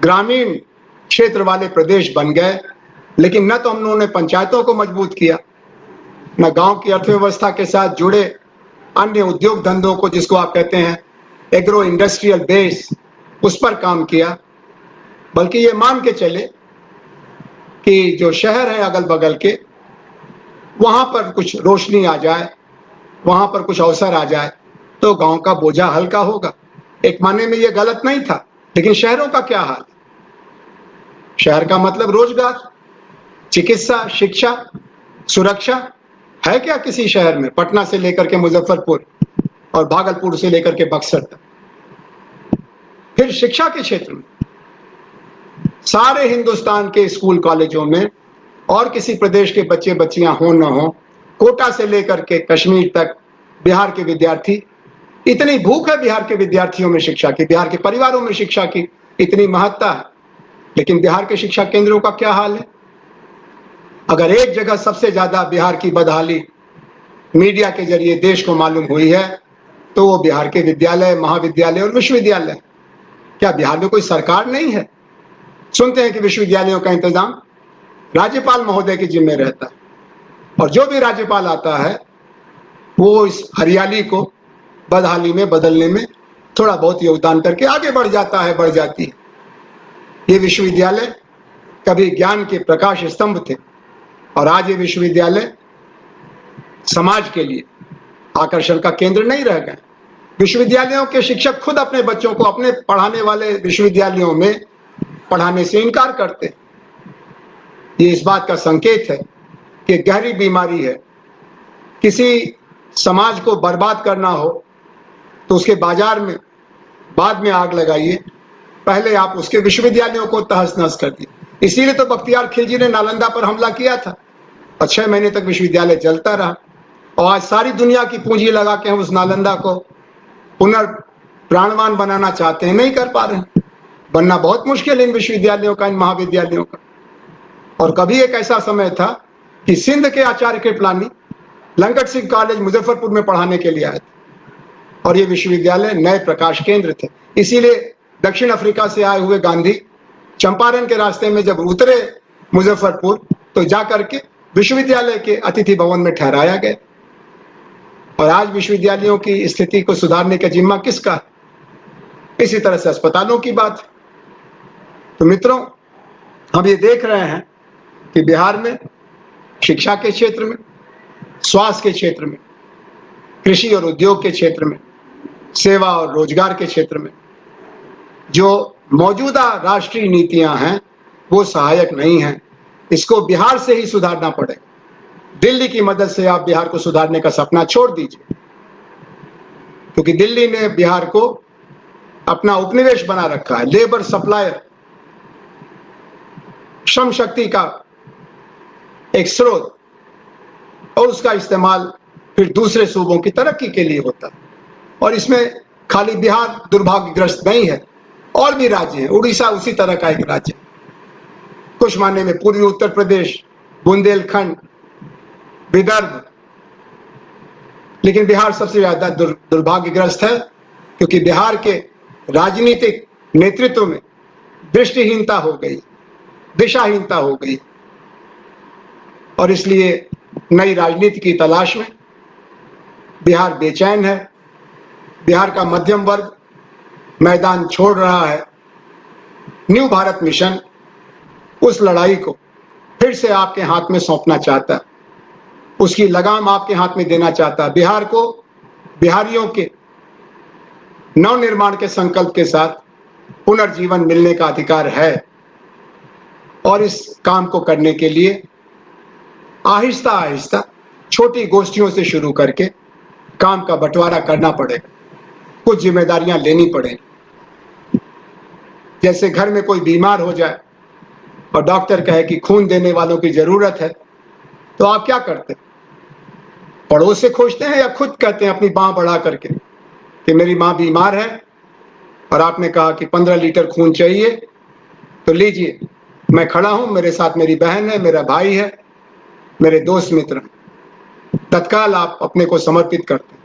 ग्रामीण क्षेत्र वाले प्रदेश बन गए, लेकिन न तो हम लोगों ने पंचायतों को मजबूत किया, न गांव की अर्थव्यवस्था के साथ जुड़े अन्य उद्योग धंधों को, जिसको आप कहते हैं एग्रो इंडस्ट्रियल बेस, उस पर काम किया, बल्कि ये मान के चले कि जो शहर है अगल बगल के, वहां पर कुछ रोशनी आ जाए, वहां पर कुछ अवसर आ जाए तो गांव का बोझा हल्का होगा। एक मायने में ये गलत नहीं था, लेकिन शहरों का क्या हाल? शहर का मतलब रोजगार, चिकित्सा, शिक्षा, सुरक्षा है क्या किसी शहर में? पटना से लेकर के मुजफ्फरपुर और भागलपुर से लेकर के बक्सर तक। फिर शिक्षा के क्षेत्र में सारे हिंदुस्तान के स्कूल कॉलेजों में और किसी प्रदेश के बच्चे बच्चियां हो न हो, कोटा से लेकर के कश्मीर तक बिहार के विद्यार्थी, इतनी भूख है बिहार के विद्यार्थियों में शिक्षा की, बिहार के परिवारों में शिक्षा की इतनी महत्ता है, लेकिन बिहार के शिक्षा केंद्रों का क्या हाल है? अगर एक जगह सबसे ज्यादा बिहार की बदहाली मीडिया के जरिए देश को मालूम हुई है तो वो बिहार के विद्यालय, महाविद्यालय और विश्वविद्यालय। क्या बिहार में कोई सरकार नहीं है? सुनते हैं कि विश्वविद्यालयों का इंतजाम राज्यपाल महोदय के जिम्मे रहता है, और जो भी राज्यपाल आता है वो इस हरियाली को बदहाली में बदलने में थोड़ा बहुत योगदान करके आगे बढ़ जाता है, बढ़ जाती है। ये विश्वविद्यालय कभी ज्ञान के प्रकाश स्तंभ थे, और आज ये विश्वविद्यालय समाज के लिए आकर्षण का केंद्र नहीं रह गए। विश्वविद्यालयों के शिक्षक खुद अपने बच्चों को अपने पढ़ाने वाले विश्वविद्यालयों में पढ़ाने से इनकार करते। ये इस बात का संकेत है कि गहरी बीमारी है। किसी समाज को बर्बाद करना हो तो उसके बाजार में बाद में आग लगाइए, पहले आप उसके विश्वविद्यालयों को तहस नहस कर दिए। इसीलिए तो बख्तियार खिलजी ने नालंदा पर हमला किया था और 6 महीने तक विश्वविद्यालय चलता रहा, और आज सारी दुनिया की पूंजी लगा के हम उस नालंदा को पुनर्प्राणवान बनाना चाहते हैं, नहीं कर पा रहे हैं। बनना बहुत मुश्किल है इन विश्वविद्यालयों का, इन महाविद्यालयों का। और कभी एक ऐसा समय था कि सिंध के आचार्य कृपलानी लंगट सिंह कॉलेज मुजफ्फरपुर में पढ़ाने के लिए आए थे, और ये विश्वविद्यालय नए प्रकाश केंद्र थे। इसीलिए दक्षिण अफ्रीका से आए हुए गांधी चंपारण के रास्ते में जब उतरे मुजफ्फरपुर तो जाकर के विश्वविद्यालय के अतिथि भवन में ठहराया गया। और आज विश्वविद्यालयों की स्थिति को सुधारने का जिम्मा किसका? इसी तरह से अस्पतालों की बात, तो मित्रों, हम ये देख रहे हैं कि बिहार में शिक्षा के क्षेत्र में, स्वास्थ्य के क्षेत्र में, कृषि और उद्योग के क्षेत्र में, सेवा और रोजगार के क्षेत्र में जो मौजूदा राष्ट्रीय नीतियां हैं वो सहायक नहीं हैं। इसको बिहार से ही सुधारना पड़ेगा। दिल्ली की मदद से आप बिहार को सुधारने का सपना छोड़ दीजिए, क्योंकि दिल्ली ने बिहार को अपना उपनिवेश बना रखा है, लेबर सप्लायर, श्रम शक्ति का एक स्रोत, और उसका इस्तेमाल फिर दूसरे सूबों की तरक्की के लिए होता है। और इसमें खाली बिहार दुर्भाग्यग्रस्त नहीं है, और भी राज्य हैं। उड़ीसा उसी तरह का एक राज्य, कुछ मायने में पूर्वी उत्तर प्रदेश, बुंदेलखंड, विदर्भ, लेकिन बिहार सबसे ज्यादा दुर्भाग्यग्रस्त है, क्योंकि बिहार के राजनीतिक नेतृत्व में दृष्टिहीनता हो गई, दिशाहीनता हो गई, और इसलिए नई राजनीति की तलाश में बिहार बेचैन है। बिहार का मध्यम वर्ग मैदान छोड़ रहा है। न्यू भारत मिशन उस लड़ाई को फिर से आपके हाथ में सौंपना चाहता है, उसकी लगाम आपके हाथ में देना चाहता है। बिहार को बिहारियों के नवनिर्माण के संकल्प के साथ पुनर्जीवन मिलने का अधिकार है, और इस काम को करने के लिए आहिस्ता आहिस्ता छोटी गोष्ठियों से शुरू करके काम का बंटवारा करना पड़ेगा, कुछ जिम्मेदारियां लेनी पड़ेगी। जैसे घर में कोई बीमार हो जाए और डॉक्टर कहे कि खून देने वालों की जरूरत है, तो आप क्या करते हैं? पड़ोस से खोजते हैं या खुद कहते हैं अपनी बांह बढ़ा करके कि मेरी माँ बीमार है और आपने कहा कि 15 लीटर खून चाहिए, तो लीजिए, मैं खड़ा हूं, मेरे साथ मेरी बहन है, मेरा भाई है, मेरे दोस्त मित्र हैं। तत्काल आप अपने को समर्पित करते हैं।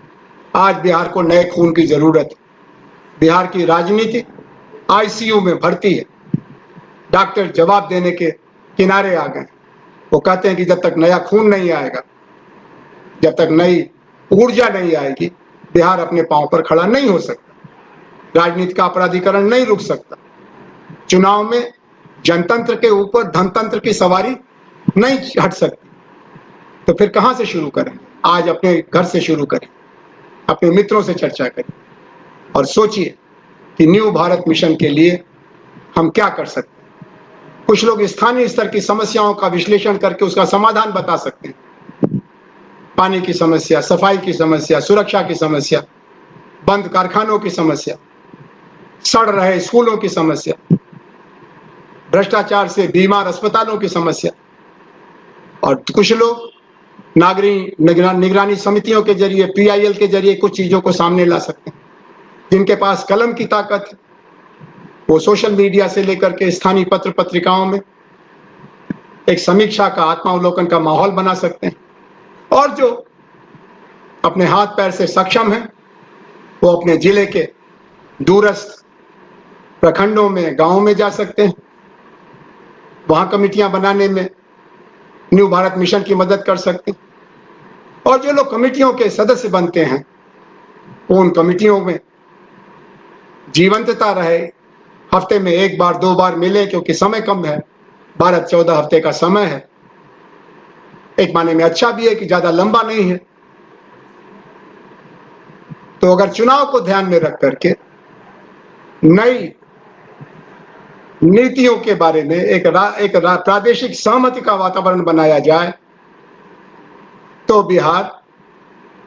आज बिहार को नए खून की जरूरत है। बिहार की राजनीति आईसीयू में भर्ती है। डॉक्टर जवाब देने के किनारे आ गए। वो कहते हैं कि जब तक नया खून नहीं आएगा, जब तक नई ऊर्जा नहीं आएगी, बिहार अपने पांव पर खड़ा नहीं हो सकता। राजनीति का अपराधीकरण नहीं रुक सकता। चुनाव में जनतंत्र के ऊपर धनतंत्र की सवारी नहीं हट सकती। तो फिर कहां से शुरू करें? आज अपने घर से शुरू करें, अपने मित्रों से चर्चा करें और सोचिए कि न्यू भारत मिशन के लिए हम क्या कर सकते हैं। कुछ लोग स्थानीय स्तर की समस्याओं का विश्लेषण करके उसका समाधान बता सकते हैं। पानी की समस्या, सफाई की समस्या, सुरक्षा की समस्या, बंद कारखानों की समस्या, सड़ रहे स्कूलों की समस्या, भ्रष्टाचार से बीमार अस्पतालों की समस्या। और कुछ लोग निगरानी समितियों के जरिए, पीआईएल के जरिए कुछ चीजों को सामने ला सकते हैं। जिनके पास कलम की ताकत है, वो सोशल मीडिया से लेकर के स्थानीय पत्र पत्रिकाओं में एक समीक्षा का, आत्मावलोकन का माहौल बना सकते हैं। और जो अपने हाथ पैर से सक्षम है, वो अपने जिले के दूरस्थ प्रखंडों में, गांवों में जा सकते हैं। वहां कमेटियां बनाने में न्यू भारत मिशन की मदद कर सकते हैं। और जो लोग कमेटियों के सदस्य बनते हैं, वो उन कमेटियों में जीवंतता रहे, हफ्ते में 1 बार 2 बार मिले, क्योंकि समय कम है, 12-14 हफ्ते का समय है। एक माने में अच्छा भी है कि ज्यादा लंबा नहीं है। तो अगर चुनाव को ध्यान में रख करके नई नीतियों के बारे में एक प्रादेशिक सहमति का वातावरण बनाया जाए, तो बिहार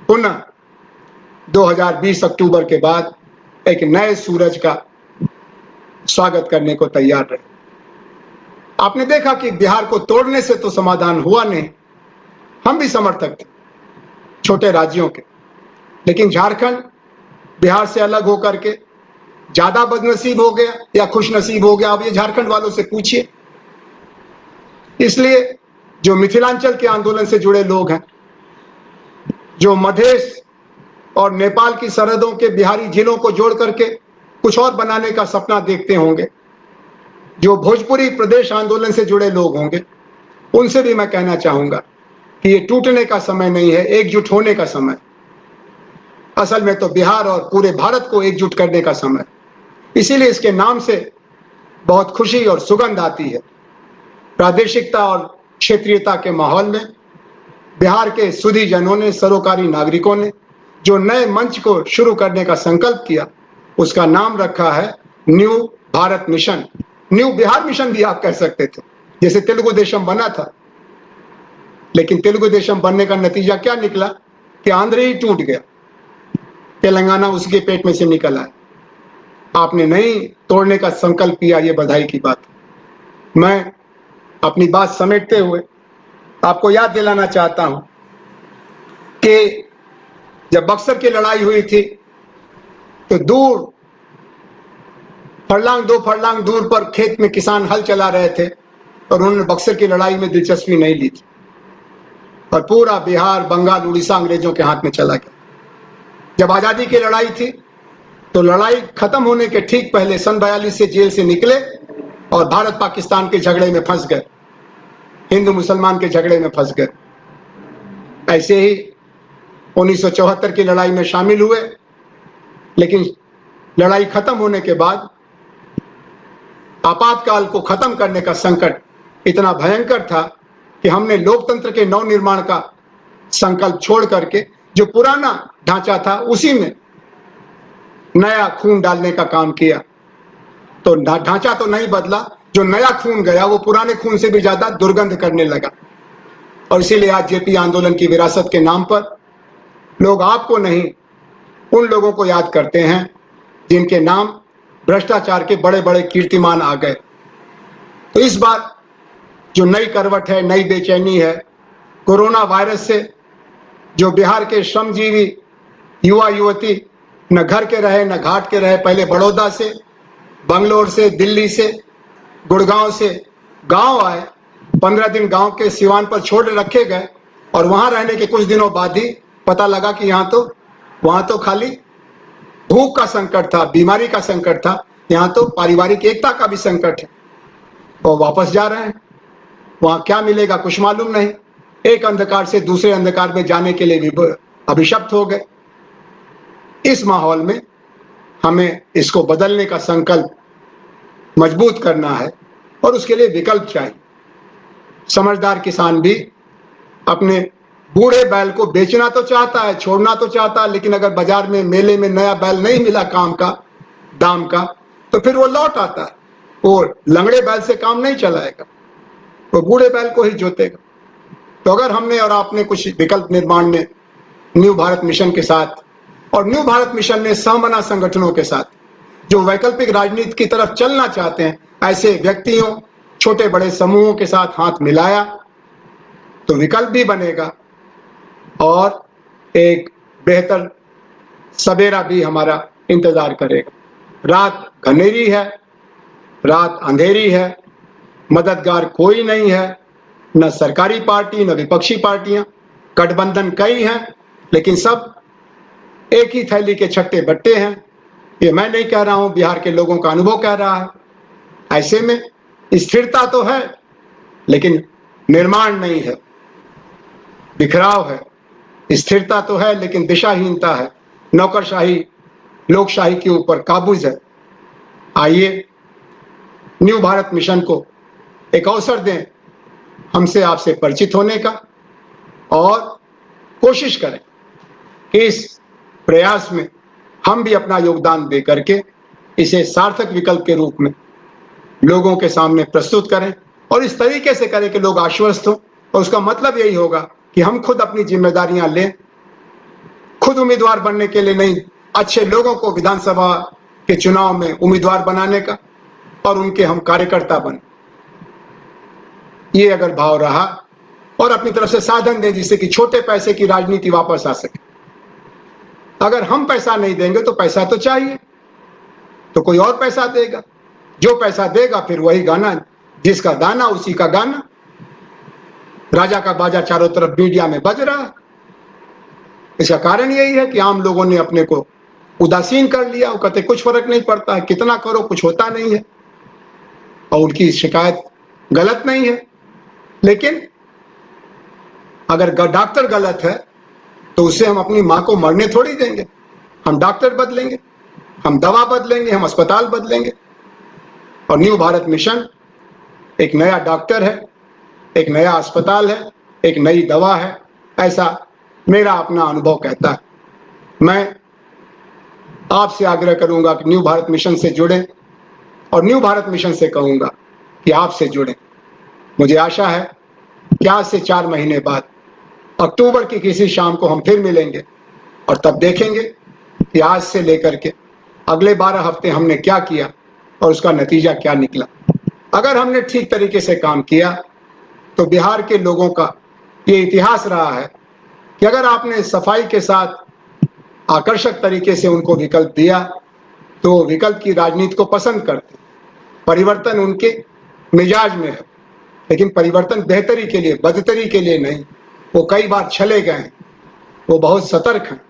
पुनः 2020 अक्टूबर के बाद एक नए सूरज का स्वागत करने को तैयार रहे। आपने देखा कि बिहार को तोड़ने से तो समाधान हुआ नहीं। हम भी समर्थक थे छोटे राज्यों के, लेकिन झारखंड बिहार से अलग होकर के ज्यादा बदनसीब हो गया या खुशनसीब हो गया, अब ये झारखंड वालों से पूछिए। इसलिए जो मिथिलांचल के आंदोलन से जुड़े लोग हैं, जो मधेश और नेपाल की सरहदों के बिहारी जिलों को जोड़ करके कुछ और बनाने का सपना देखते होंगे, जो भोजपुरी प्रदेश आंदोलन से जुड़े लोग होंगे, उनसे भी मैं कहना चाहूंगा कि ये टूटने का समय नहीं है, एकजुट होने का समय। असल में तो बिहार और पूरे भारत को एकजुट करने का समय। इसीलिए इसके नाम से बहुत खुशी और सुगंध आती है। प्रादेशिकता और क्षेत्रीयता के माहौल में बिहार के सुधी जनों ने, सरोकारी नागरिकों ने जो नए मंच को शुरू करने का संकल्प किया, उसका नाम रखा है new Bharat mission. New Bihar mission भी आप कह सकते थे, जैसे तेलुगु देशम बना था। लेकिन तेलुगु देशम बनने का नतीजा क्या निकला कि आंध्र ही टूट गया, तेलंगाना उसके पेट में से निकल आया। आपने नहीं तोड़ने का संकल्प किया, ये बधाई की बात। मैं अपनी बात समेटते हुए आपको याद दिलाना चाहता हूं कि जब बक्सर की लड़ाई हुई थी तो दूर फरलांग 2 फरलांग दूर पर खेत में किसान हल चला रहे थे और उन्होंने बक्सर की लड़ाई में दिलचस्पी नहीं ली थी और पूरा बिहार, बंगाल, उड़ीसा अंग्रेजों के हाथ में चला गया। जब आजादी की लड़ाई थी तो लड़ाई खत्म होने के ठीक पहले सन 42 से जेल से निकले और भारत पाकिस्तान के झगड़े में फंस गए, हिंदू मुसलमान के झगड़े में फंस गए। ऐसे ही 1974 की लड़ाई में शामिल हुए, लेकिन लड़ाई खत्म होने के बाद आपातकाल को खत्म करने का संकट इतना भयंकर था कि हमने लोकतंत्र के नवनिर्माण का संकल्प छोड़ करके जो पुराना ढांचा था उसी में नया खून डालने का काम किया। तो ढांचा तो नहीं बदला, जो नया खून गया वो पुराने खून से भी ज्यादा दुर्गंध करने लगा। और इसीलिए आज जेपी आंदोलन की विरासत के नाम पर लोग आपको नहीं, उन लोगों को याद करते हैं जिनके नाम भ्रष्टाचार के बड़े बड़े कीर्तिमान आ गए। तो इस बार जो नई करवट है, नई बेचैनी है, कोरोना वायरस से जो बिहार के श्रमजीवी युवा युवती न घर के रहे न घाट के रहे, पहले बड़ौदा से, बंगलोर से, दिल्ली से, गुड़गांव से गांव आए, 15 दिन गांव के सिवान पर छोड़ रखे गए और वहां रहने के कुछ दिनों बाद ही पता लगा कि वहां तो खाली भूख का संकट था, बीमारी का संकट था, यहाँ तो पारिवारिक एकता का भी संकट है। और वापस जा रहे हैं, वहां क्या मिलेगा कुछ मालूम नहीं। एक अंधकार से दूसरे अंधकार में जाने के लिए भी अभिशप्त हो गए। इस माहौल में हमें इसको बदलने का संकल्प मजबूत करना है और उसके लिए विकल्प चाहिए। समझदार किसान भी अपने बूढ़े बैल को बेचना तो चाहता है, छोड़ना तो चाहता है, लेकिन अगर बाजार में, मेले में नया बैल नहीं मिला काम का, दाम का, तो फिर वो लौट आता है। वो लंगड़े बैल से काम नहीं चलाएगा, वो बूढ़े बैल को ही जोतेगा। तो अगर हमने और आपने कुछ विकल्प निर्माण में न्यू भारत मिशन के साथ और न्यू भारत मिशन में सहमना संगठनों के साथ जो वैकल्पिक राजनीति की तरफ चलना चाहते हैं, ऐसे व्यक्तियों, छोटे बड़े समूहों के साथ हाथ मिलाया तो विकल्प भी बनेगा और एक बेहतर सवेरा भी हमारा इंतजार करेगा। रात घनेरी है, रात अंधेरी है, मददगार कोई नहीं है, न सरकारी पार्टी न विपक्षी पार्टियां, गठबंधन कई हैं, लेकिन सब एक ही थैली के छट्टे बट्टे हैं। ये मैं नहीं कह रहा हूं, बिहार के लोगों का अनुभव कह रहा है। ऐसे में स्थिरता तो है लेकिन निर्माण नहीं है, बिखराव है। स्थिरता तो है लेकिन दिशाहीनता है, नौकरशाही लोकशाही के ऊपर काबूज है। आइए न्यू भारत मिशन को एक अवसर दें हमसे आपसे परिचित होने का और कोशिश करें कि इस प्रयास में हम भी अपना योगदान दे करके इसे सार्थक विकल्प के रूप में लोगों के सामने प्रस्तुत करें और इस तरीके से करें कि लोग आश्वस्त हों। और उसका मतलब यही होगा कि हम खुद अपनी जिम्मेदारियां लें, खुद उम्मीदवार बनने के लिए नहीं, अच्छे लोगों को विधानसभा के चुनाव में उम्मीदवार बनाने का और उनके हम कार्यकर्ता बने। ये अगर भाव रहा और अपनी तरफ से साधन दें जिससे कि छोटे पैसे की राजनीति वापस आ सके। अगर हम पैसा नहीं देंगे तो पैसा तो चाहिए, तो कोई और पैसा देगा, जो पैसा देगा फिर वही गाना, जिसका दाना उसी का गाना। राजा का बाजा चारों तरफ मीडिया में बज रहा है। इसका कारण यही है कि आम लोगों ने अपने को उदासीन कर लिया। वो कहते कुछ फर्क नहीं पड़ता है, कितना करो कुछ होता नहीं है, और उनकी शिकायत गलत नहीं है। लेकिन अगर डॉक्टर गलत है तो उससे हम अपनी मां को मरने थोड़ी देंगे। हम डॉक्टर बदलेंगे, हम दवा बदलेंगे, हम अस्पताल बदलेंगे। और न्यू भारत मिशन एक नया डॉक्टर है, एक नया अस्पताल है, एक नई दवा है, ऐसा मेरा अपना अनुभव कहता है। मैं आपसे आग्रह करूंगा कि न्यू भारत मिशन से जुड़ें और न्यू भारत मिशन से कहूंगा कि आपसे जुड़ें। मुझे आशा है कि आज से 4 महीने बाद अक्टूबर की किसी शाम को हम फिर मिलेंगे और तब देखेंगे कि आज से लेकर के अगले 12 हफ्ते हमने क्या किया और उसका नतीजा क्या निकला। अगर हमने ठीक तरीके से काम किया तो बिहार के लोगों का ये इतिहास रहा है कि अगर आपने सफाई के साथ आकर्षक तरीके से उनको विकल्प दिया तो विकल्प की राजनीति को पसंद करते। परिवर्तन उनके मिजाज में है, लेकिन परिवर्तन बेहतरी के लिए, बदतरी के लिए नहीं। वो कई बार चले गए हैं, वो बहुत सतर्क हैं।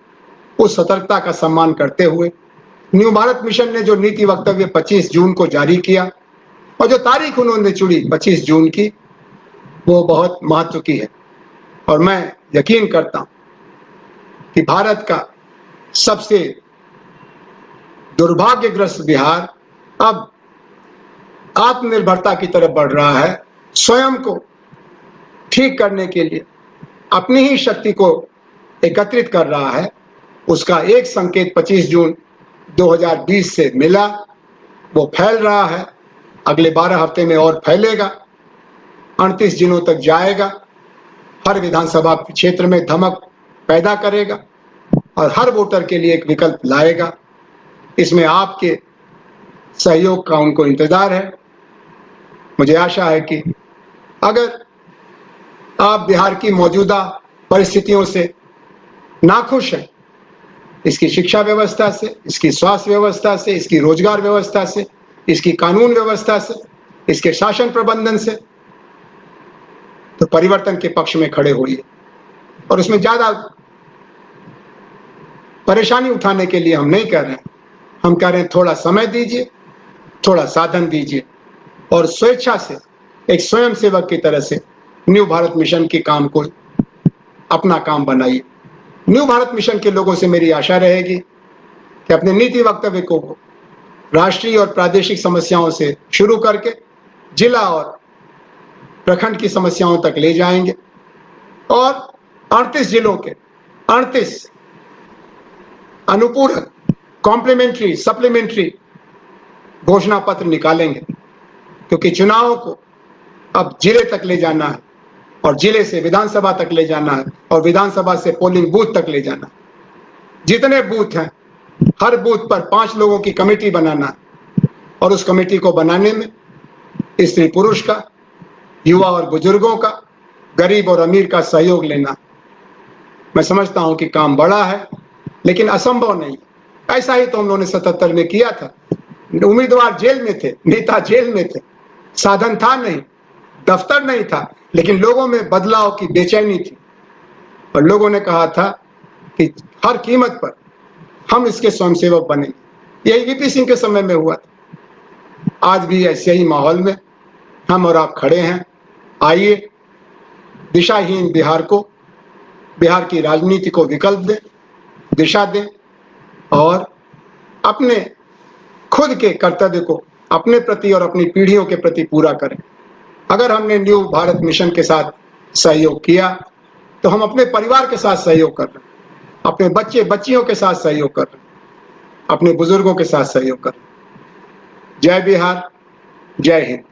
उस सतर्कता का सम्मान करते हुए न्यू भारत मिशन ने जो नीति वक्तव्य 25 जून को जारी किया और जो तारीख उन्होंने चुनी 25 जून की, वो बहुत महत्व की है। और मैं यकीन करता हूं कि भारत का सबसे दुर्भाग्यग्रस्त बिहार अब आत्मनिर्भरता की तरफ बढ़ रहा है। स्वयं को ठीक करने के लिए अपनी ही शक्ति को एकत्रित कर रहा है। उसका एक संकेत 25 जून 2020 से मिला, वो फैल रहा है। अगले 12 हफ्ते में और फैलेगा, 38 जिलों तक जाएगा, हर विधानसभा क्षेत्र में धमक पैदा करेगा और हर वोटर के लिए एक विकल्प लाएगा। इसमें आपके सहयोग का उनको इंतजार है। मुझे आशा है कि अगर आप बिहार की मौजूदा परिस्थितियों से नाखुश हैं, इसकी शिक्षा व्यवस्था से, इसकी स्वास्थ्य व्यवस्था से, इसकी रोजगार व्यवस्था से, इसकी कानून व्यवस्था से, इसके शासन प्रबंधन से, तो परिवर्तन के पक्ष में खड़े होइए। और उसमें ज्यादा परेशानी उठाने के लिए हम नहीं कह रहे हैं, हम कह रहे हैं थोड़ा समय दीजिए, थोड़ा साधन दीजिए और स्वेच्छा से एक स्वयंसेवक की तरह से न्यू भारत मिशन के काम को अपना काम बनाइए। न्यू भारत मिशन के लोगों से मेरी आशा रहेगी कि अपने नीति वक्तव्य को राष्ट्रीय और प्रादेशिक समस्याओं से शुरू करके जिला और प्रखंड की समस्याओं तक ले जाएंगे और 38 जिलों के 38 अनुपूरक, कॉम्प्लीमेंट्री, सप्लीमेंट्री घोषणा पत्र निकालेंगे, क्योंकि चुनावों को अब जिले तक ले जाना है और जिले से विधानसभा तक ले जाना है और विधानसभा से पोलिंग बूथ तक ले जाना है। जितने बूथ हैं, हर बूथ पर 5 लोगों की कमेटी बनाना है और उस कमेटी को बनाने में स्त्री पुरुष का, युवा और बुजुर्गों का, गरीब और अमीर का सहयोग लेना। मैं समझता हूं कि काम बड़ा है लेकिन असंभव नहीं। ऐसा ही तो हम लोगों ने 77 में किया था। उम्मीदवार जेल में थे, नेता जेल में थे, साधन था नहीं, दफ्तर नहीं था, लेकिन लोगों में बदलाव की बेचैनी थी और लोगों ने कहा था कि हर कीमत पर हम इसके स्वयंसेवक बनेंगे। यही वीपी सिंह के समय में हुआ था। आज भी ऐसे ही माहौल में हम और आप खड़े हैं। आइए दिशाहीन बिहार को, बिहार की राजनीति को विकल्प दें, दिशा दें और अपने खुद के कर्तव्य को अपने प्रति और अपनी पीढ़ियों के प्रति पूरा करें। अगर हमने न्यू भारत मिशन के साथ सहयोग किया तो हम अपने परिवार के साथ सहयोग कर रहे हैं, अपने बच्चे बच्चियों के साथ सहयोग कर रहे हैं, अपने बुजुर्गों के साथ सहयोग कर रहे हैं। जय बिहार, जय हिंद।